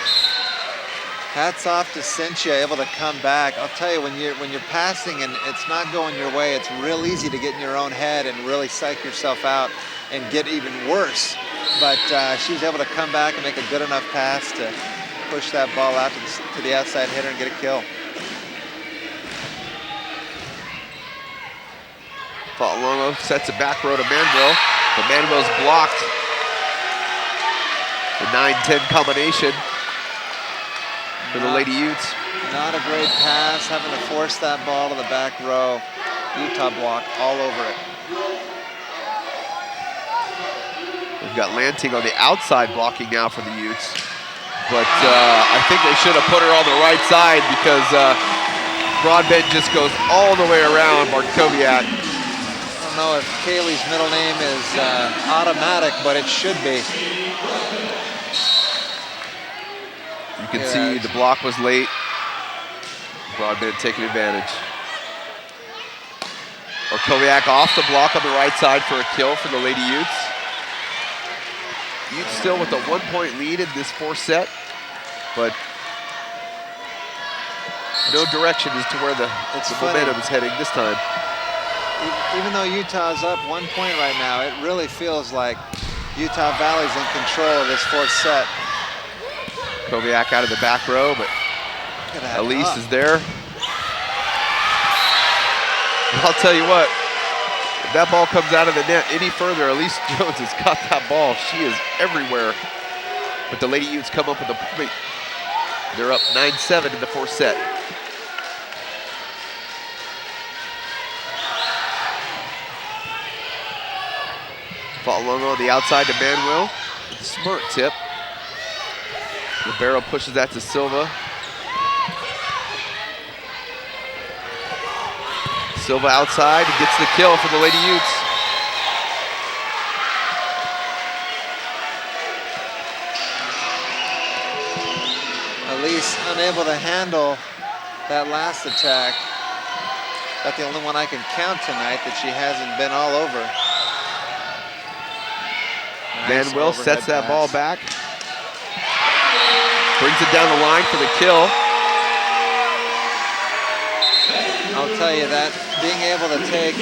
Hats off to Cynthia, able to come back. I'll tell you, when you're passing and it's not going your way, it's real easy to get in your own head and really psych yourself out and get even worse. But she was able to come back and make a good enough pass to push that ball out to the outside hitter and get a kill. Longo sets it back row to Manwill, but Manwill's blocked. The 9-10 combination for the Lady Utes. Not a great pass, having to force that ball to the back row. Utah blocked all over it. We've got Lanting on the outside blocking now for the Utes. But I think they should have put her on the right side because Broadbent just goes all the way around Bartkowiak. I don't know if Kayli's middle name is automatic, but it should be. You can see the block was late. Broadbent taking advantage. Bartkowiak off the block on the right side for a kill for the Lady Utes. Utes still with a 1-point lead in this fourth set, but no direction as to where the momentum is heading this time. Even though Utah's up 1 point right now, it really feels like Utah Valley's in control of this fourth set. Kowiak out of the back row, but Allyce is there. I'll tell you what, if that ball comes out of the net any further, Allyce Jones has got that ball. She is everywhere. But the Lady Utes come up with a point. They're up 9-7 in the fourth set. Longo on the outside to Manwill with a smart tip. Libero pushes that to Silva. Silva outside and gets the kill for the Lady Utes. Allyce unable to handle that last attack. That's the only one I can count tonight that she hasn't been all over. Manwill sets that ball back. Brings it down the line for the kill. I'll tell you that being able to take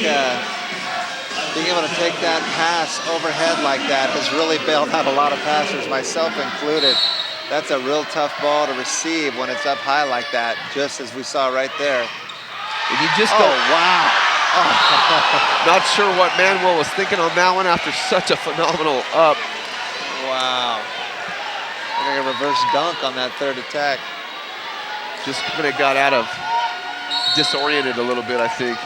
that pass overhead like that has really bailed out a lot of passers, myself included. That's a real tough ball to receive when it's up high like that, just as we saw right there. And you just go, wow. Not sure what Manwill was thinking on that one after such a phenomenal up. Wow. Like a reverse dunk on that third attack. Just when it got out of, disoriented a little bit, I think.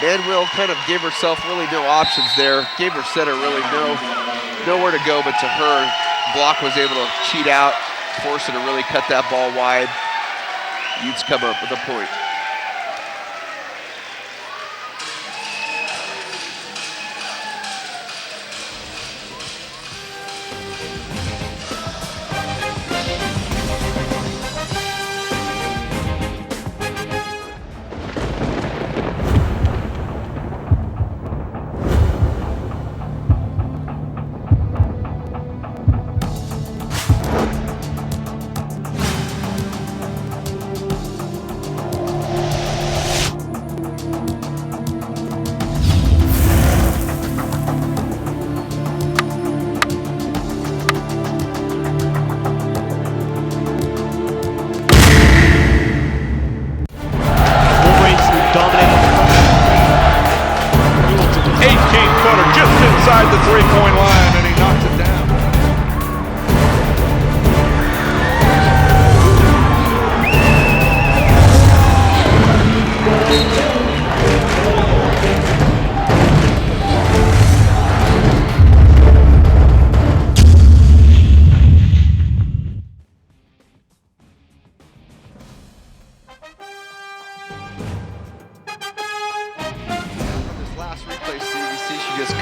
Manwill kind of gave herself really no options there. Gave her setter really nowhere to go but to her. Block was able to cheat out, force her to really cut that ball wide. Utes come up with a point. The three-point line, and he knocks it down.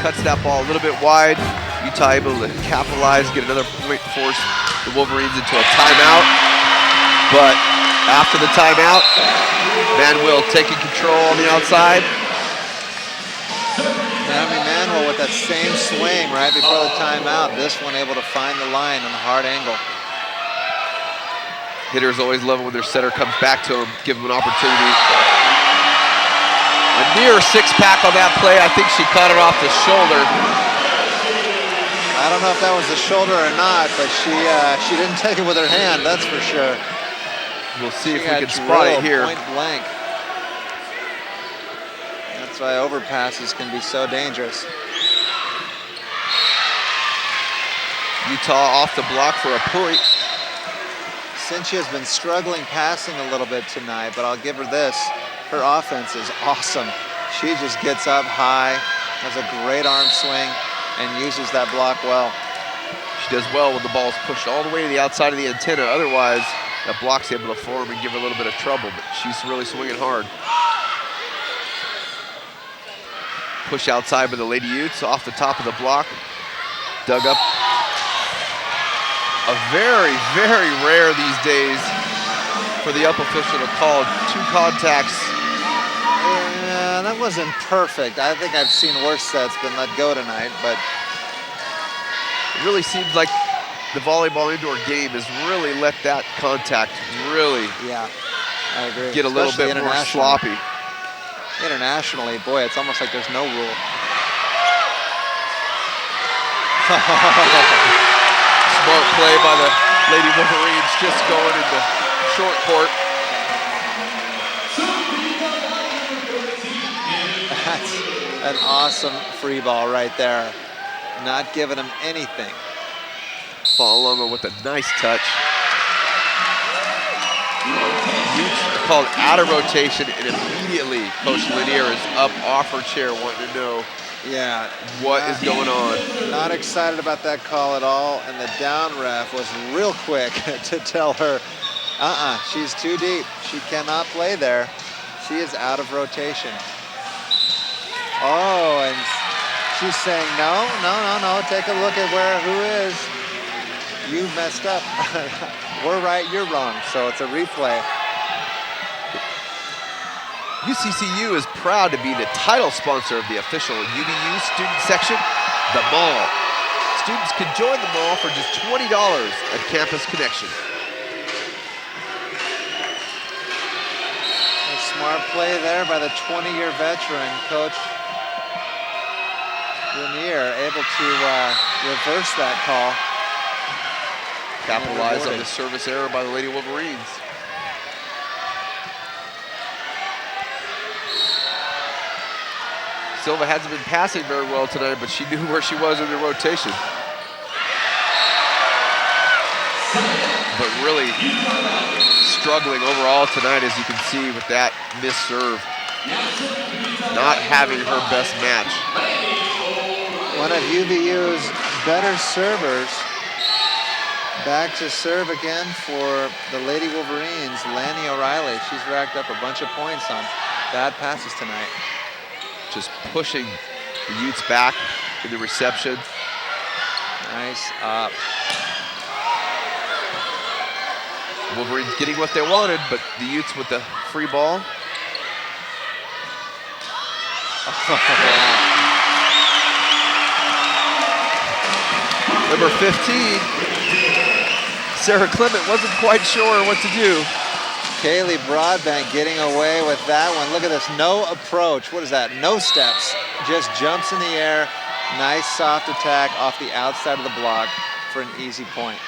Cuts that ball a little bit wide. Utah able to capitalize, get another point, force the Wolverines into a timeout. But after the timeout, Manwill taking control on the outside. Camie Manwill with that same swing right before the timeout. This one able to find the line on a hard angle. Hitters always love it when their setter comes back to them, give them an opportunity. A near six-pack on that play. I think she caught it off the shoulder. I don't know if that was the shoulder or not, but she didn't take it with her hand, that's for sure. We'll see if we can spot it here. Point blank. That's why overpasses can be so dangerous. Utah off the block for a point. Cinchia has been struggling passing a little bit tonight, but I'll give her this. Her offense is awesome. She just gets up high, has a great arm swing, and uses that block well. She does well when the ball is pushed all the way to the outside of the antenna. Otherwise, that block's able to form and give her a little bit of trouble, but she's really swinging hard. Push outside by the Lady Utes off the top of the block. Dug up. A very, very rare these days for the up official to call 2 contacts. Yeah, that wasn't perfect. I think I've seen worse sets been let go tonight, but it really seems like the volleyball indoor game has really let that contact really I agree. get a little bit more sloppy. Internationally, boy, it's almost like there's no rule. Smart play by the Lady Wolverines, just going into short court. That's an awesome free ball right there. Not giving them anything. Falongo with a nice touch. Utes called out of rotation, and immediately Coach Lanier is up off her chair wanting to know what is going on. Not excited about that call at all, and the down ref was real quick to tell her, she's too deep. She cannot play there. She is out of rotation. Oh, and she's saying, no, take a look at who is. You messed up. We're right, you're wrong. So it's a replay. UCCU is proud to be the title sponsor of the official UVU student section, The Mall. Students can join The Mall for just $20 at Campus Connection. A smart play there by the 20-year veteran, Coach Lanier, able to reverse that call. Capitalize on the service error by the Lady Wolverines. Silva hasn't been passing very well tonight, but she knew where she was in the rotation. But really struggling overall tonight, as you can see, with that missed serve. Not having her best match. One of UVU's better servers. Back to serve again for the Lady Wolverines, Lanny O'Reilly. She's racked up a bunch of points on bad passes tonight. Just pushing the Utes back in the reception. Nice up. Wolverines getting what they wanted, but the Utes with the free ball. Number 15, Sarah Clement wasn't quite sure what to do. Kayli Broadbent getting away with that one. Look at this, no approach. What is that? No steps, just jumps in the air. Nice soft attack off the outside of the block for an easy point.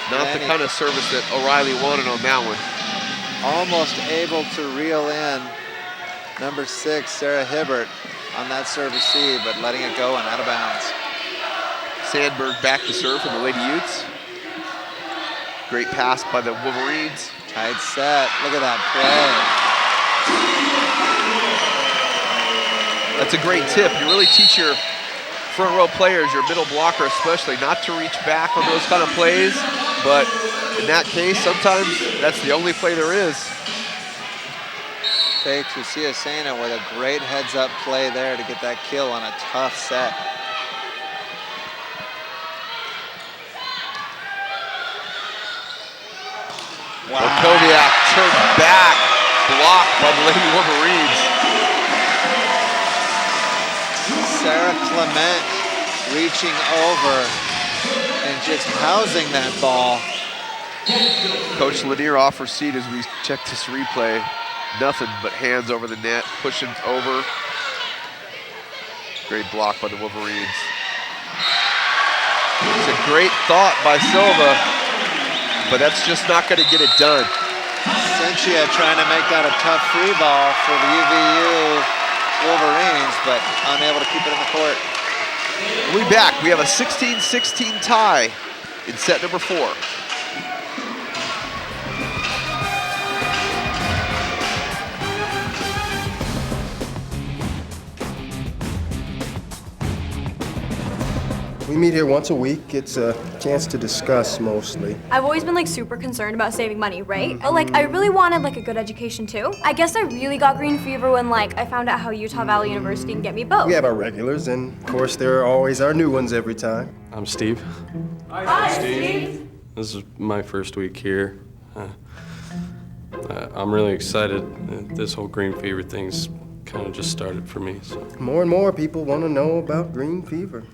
Not the kind of service that O'Reilly wanted on that one. Almost able to reel in number 6, Sarah Hibbert, on that serve receive, but letting it go and out of bounds. Sandberg back to serve for the Lady Utes. Great pass by the Wolverines. Tight set, look at that play. That's a great tip. You really teach your front row players, your middle blocker especially, not to reach back on those kind of plays, but in that case, sometimes that's the only play there is. Faye Trucia-Sena with a great heads-up play there to get that kill on a tough set. Wow. Barkowiak turned back, blocked by the Lady Wolverines. Sarah Clement reaching over and just housing that ball. Coach Lanier off her seat as we check this replay. Nothing but hands over the net, pushing over. Great block by the Wolverines. It's a great thought by Silva, but that's just not going to get it done. Senchia trying to make that a tough free ball for the UVU Wolverines, but unable to keep it in the court. We'll be back. We have a 16-16 tie in set number 4. We meet here once a week. It's a chance to discuss mostly. I've always been like super concerned about saving money, right? But like I really wanted like a good education too. I guess I really got green fever when like I found out how Utah Valley University can get me both. We have our regulars, and of course there are always our new ones every time. I'm Steve. Hi, Steve. This is my first week here. I'm really excited. This whole green fever thing's kind of just started for me. So. More and more people want to know about green fever.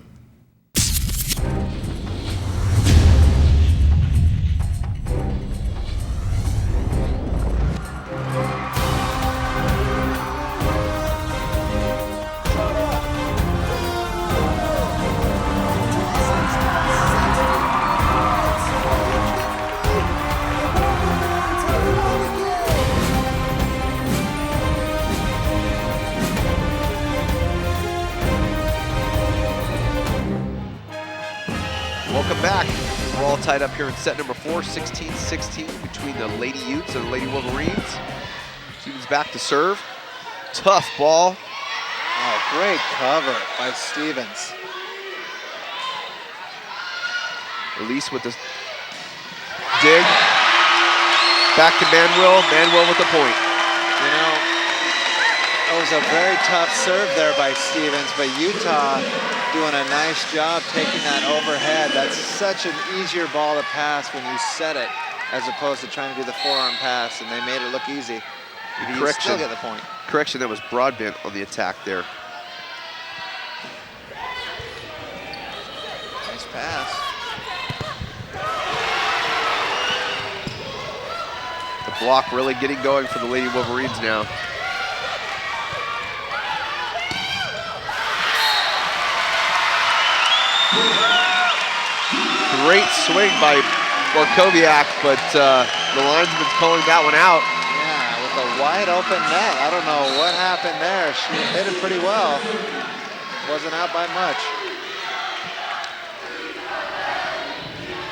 Welcome back. We're all tied up here in set number 4, 16-16 between the Lady Utes and the Lady Wolverines. Stevens back to serve. Tough ball. Oh, great cover by Stevens. Allyce with the dig. Back to Manwill. Manwill with the point. You know, it was a very tough serve there by Stevens, but Utah doing a nice job taking that overhead. That's such an easier ball to pass when you set it, as opposed to trying to do the forearm pass, and they made it look easy. You still get the point. Correction, that was Broadbent on the attack there. Nice pass. The block really getting going for the Lady Wolverines now. Great swing by Barkowiak, but the linesman's calling that one out. Yeah, with a wide open net. I don't know what happened there. She hit it pretty well. Wasn't out by much.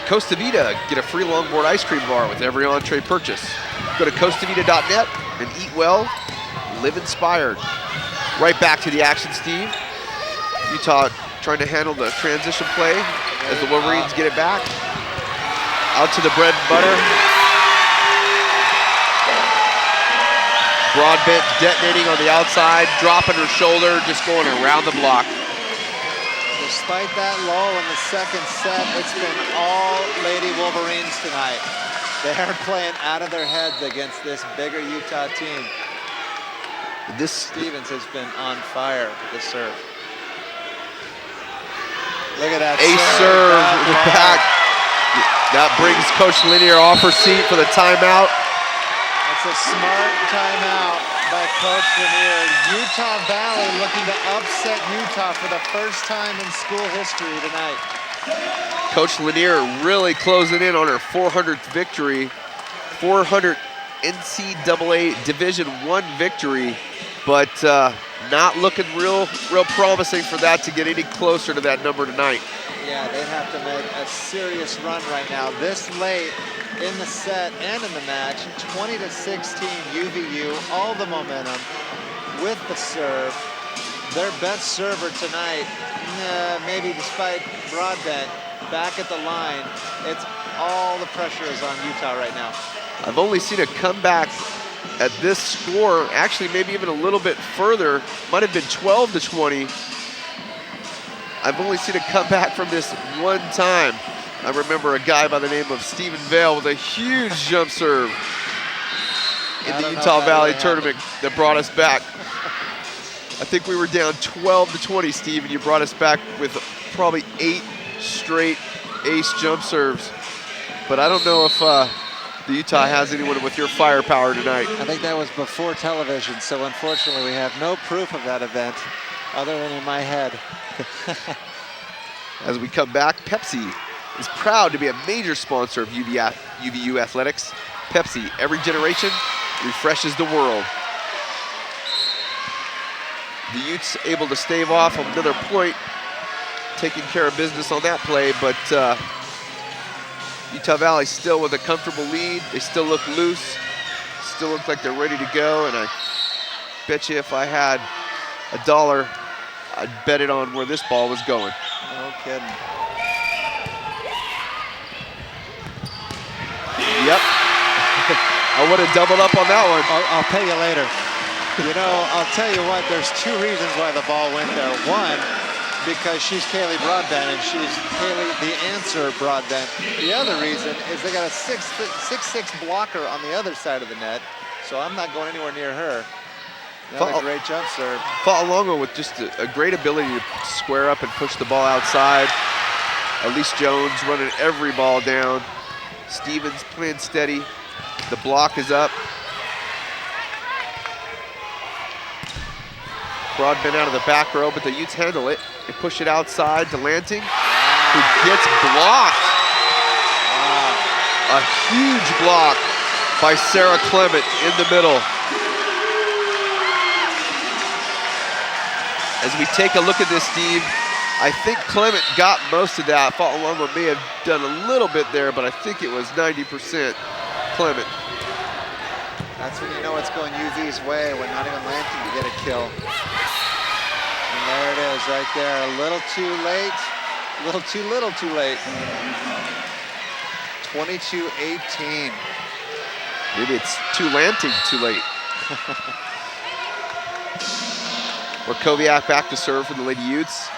Costa Vida, get a free longboard ice cream bar with every entree purchase. Go to costavita.net and eat well, live inspired. Right back to the action, Steve. Utah trying to handle the transition play as the Wolverines get it back. Out to the bread and butter. Broadbent detonating on the outside, dropping her shoulder, just going around the block. Despite that lull in the second set, it's been all Lady Wolverines tonight. They're playing out of their heads against this bigger Utah team. Stevens has been on fire with the serve. Look at that ace serve in the back. That brings Coach Lanier off her seat for the timeout. That's a smart timeout by Coach Lanier. Utah Valley looking to upset Utah for the first time in school history tonight. Coach Lanier really closing in on her 400th victory, 400 NCAA Division I victory, but not looking real promising for that to get any closer to that number tonight. Yeah, they have to make a serious run right now. This late in the set and in the match, 20-16 UVU, all the momentum with the serve. Their best server tonight, maybe despite Broadbent, back at the line. It's all the pressure is on Utah right now. I've only seen a comeback at this score, actually maybe even a little bit further, might have been 12-20. I've only seen a comeback from this one time. I remember a guy by the name of Stephen Vale with a huge jump serve in the Utah Valley tournament that brought us back. I think we were down 12-20, Steve, and you brought us back with probably 8 straight ace jump serves. But I don't know if the Utah has anyone with your firepower tonight. I think that was before television, so unfortunately we have no proof of that event. other than in my head. As we come back, Pepsi is proud to be a major sponsor of UVU athletics. Pepsi, every generation refreshes the world. The Utes able to stave off another point, taking care of business on that play, but Utah Valley still with a comfortable lead. They still look loose, still look like they're ready to go, and I bet you if I had $1, I'd bet it on where this ball was going. No kidding. Yep. I would have doubled up on that one. I'll pay you later. You know, I'll tell you what, there's two reasons why the ball went there. One, because she's Kayli Broadbent and she's Kayli the answer Broadbent. The other reason is they got a 6'6" blocker on the other side of the net, so I'm not going anywhere near her. Another great jump serve. Fa'alongo with just a great ability to square up and push the ball outside. Allyce Jones running every ball down. Stevens playing steady. The block is up. Broadbent out of the back row, but the Utes handle it. They push it outside to Lanting, who gets blocked. A huge block by Sarah Clement in the middle. As we take a look at this, Steve, I think Clement got most of that. Fa'alongo may have done a little bit there, but I think it was 90% Clement. That's when you know it's going UV's way, when not even Lanting to get a kill. And there it is right there. A little too late. A little too late. 22-18. Maybe it's too Lanting too late. Warkowiak back to serve for the Lady Utes.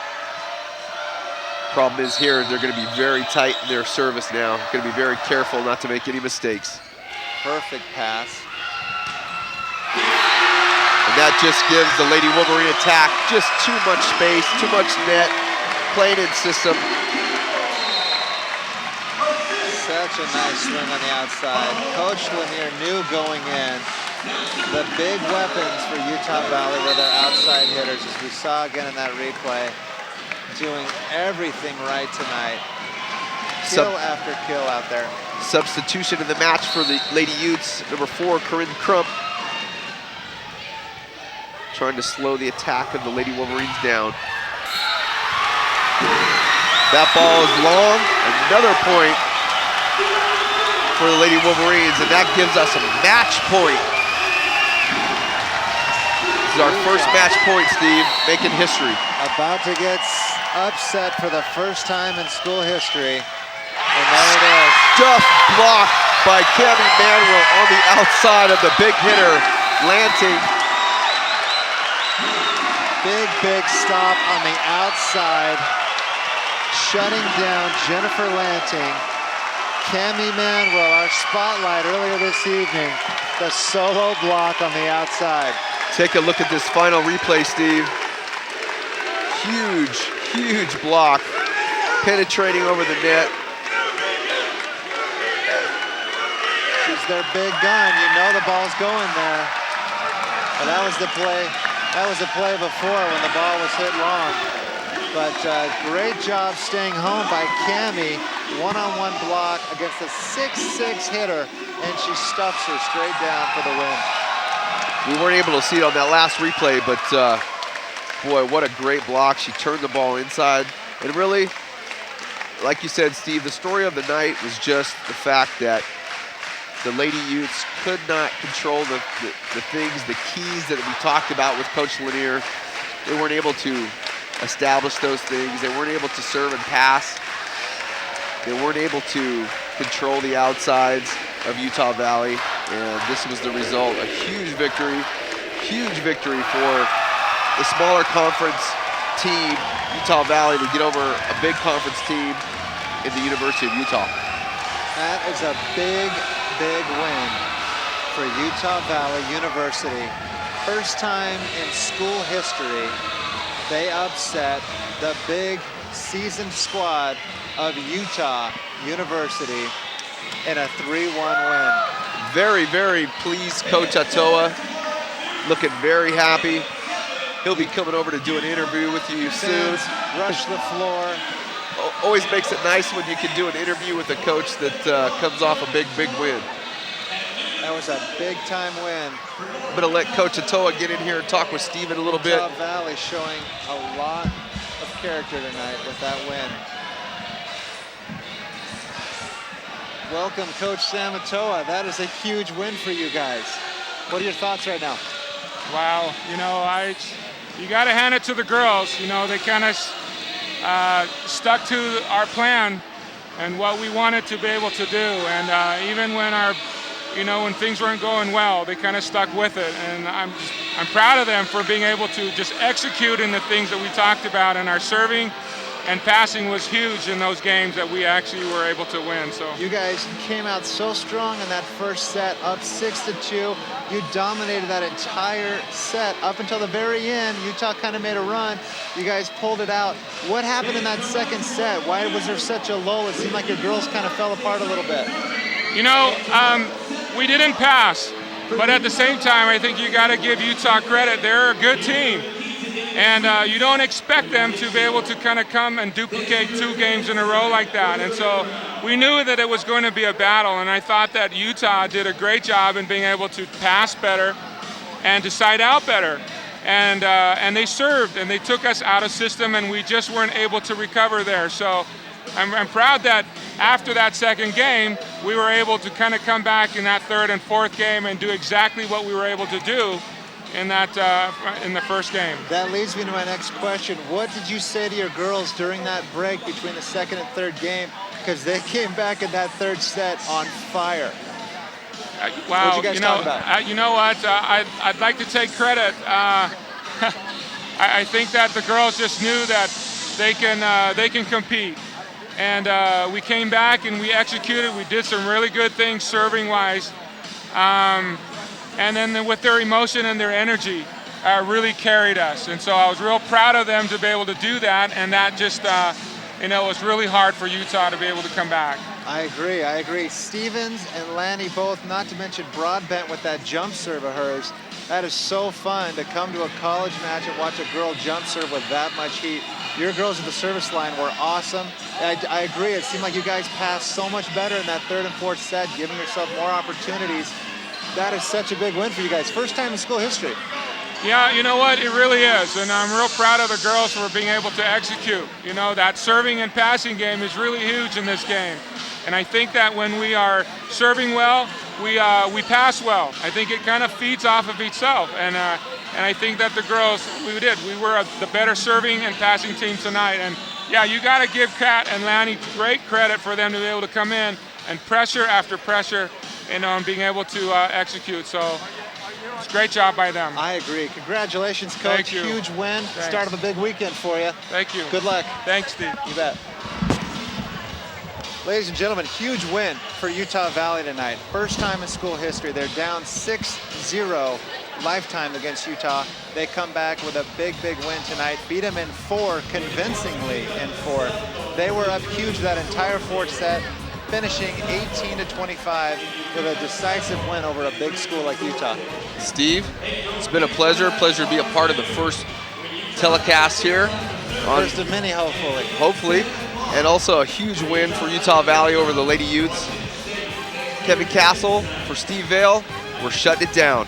Problem is here, they're going to be very tight in their service now. Going to be very careful not to make any mistakes. Perfect pass. And that just gives the Lady Wolverine attack just too much space, too much net, playing in system. Such a nice swing on the outside. Coach Lanier knew going in the big weapons for Utah Valley were their outside hitters, as we saw again in that replay, doing everything right tonight. Kill after kill out there. Substitution in the match for the Lady Utes, number 4, Corinne Crump. Trying to slow the attack of the Lady Wolverines down. That ball is long, another point for the Lady Wolverines, and that gives us a match point. This is our first match point, Steve, making history. About to get upset for the first time in school history. And there it is. Just blocked by Camie Manwill on the outside of the big hitter, Lanting. Big stop on the outside, shutting down Jennifer Lanting. Camie Manwill, our spotlight earlier this evening, the solo block on the outside. Take a look at this final replay, Steve. Huge block, penetrating over the net. She's their big gun. You know the ball's going there. But that was the play. That was the play before when the ball was hit long. But great job staying home by Camie. One-on-one block against a 6'6" hitter, and she stuffs her straight down for the win. We weren't able to see it on that last replay, but boy, what a great block. She turned the ball inside. And really, like you said, Steve, the story of the night was just the fact that the Lady Utes could not control the things, the keys that we talked about with Coach Lanier. They weren't able to establish those things. They weren't able to serve and pass. They weren't able to control the outsides of Utah Valley, and this was the result. A huge victory for the smaller conference team, Utah Valley, to get over a big conference team in the University of Utah. That is a big win for Utah Valley University. First time in school history they upset the big seasoned squad of Utah University in a 3-1 win. Very pleased, Coach Atoa, looking very happy. He'll be coming over to do an interview with you soon. Rush the floor. Always makes it nice when you can do an interview with a coach that comes off a big win. That was a big-time win. I'm going to let Coach Atoa get in here and talk with Steven a little bit. Utah Valley showing a lot of character tonight with that win. Welcome, Coach Sam Atoa. That is a huge win for you guys. What are your thoughts right now? Wow, you got to hand it to the girls. They kind of stuck to our plan and what we wanted to be able to do. And even when when things weren't going well, they kind of stuck with it. And I'm proud of them for being able to just execute in the things that we talked about. And our serving and passing was huge in those games that we actually were able to win. So you guys came out so strong in that first set, up 6-2. You dominated that entire set up until the very end. Utah kind of made a run. You guys pulled it out. What happened in that second set? Why was there such a lull? It seemed like your girls kind of fell apart a little bit. We didn't pass, but at the same time, I think you got to give Utah credit. They're a good team. And you don't expect them to be able to kind of come and duplicate 2 games in a row like that. And so we knew that it was going to be a battle, and I thought that Utah did a great job in being able to pass better and to side out better. And they served, and they took us out of system, and we just weren't able to recover there. So I'm proud that after that second game, we were able to kind of come back in that third and fourth game and do exactly what we were able to do in the first game. That leads me to my next question. What did you say to your girls during that break between the second and third game? Because they came back in that third set on fire. Wow, what did you guys talk about? You know what? I'd like to take credit. I think that the girls just knew that they can compete. And we came back and we executed. We did some really good things serving-wise. And then with their emotion and their energy really carried us. And so I was real proud of them to be able to do that, and that just, it was really hard for Utah to be able to come back. I agree. Stevens and Lanny both, not to mention Broadbent with that jump serve of hers. That is so fun to come to a college match and watch a girl jump serve with that much heat. Your girls at the service line were awesome. I agree, it seemed like you guys passed so much better in that third and fourth set, giving yourself more opportunities. That is such a big win for you guys. First time in school history. Yeah, you know what? It really is. And I'm real proud of the girls for being able to execute. That serving and passing game is really huge in this game. And I think that when we are serving well, we pass well. I think it kind of feeds off of itself. And I think that the girls, we were the better serving and passing team tonight. And yeah, you got to give Kat and Lanny great credit for them to be able to come in and pressure after pressure, and being able to execute. So it's a great job by them. I agree. Congratulations, Coach. Thank you. Huge win. Thanks. Start of a big weekend for you. Thank you. Good luck. Thanks, Steve. You bet. Ladies and gentlemen, huge win for Utah Valley tonight. First time in school history. They're down 6-0 lifetime against Utah. They come back with a big win tonight. Beat them in 4 convincingly in 4. They were up huge that entire fourth set, finishing 18-25 with a decisive win over a big school like Utah. Steve, it's been a pleasure to be a part of the first telecast here. First of many, hopefully. Hopefully, and also a huge win for Utah Valley over the Lady Utes. Kevin Castle for Steve Vale, we're shutting it down.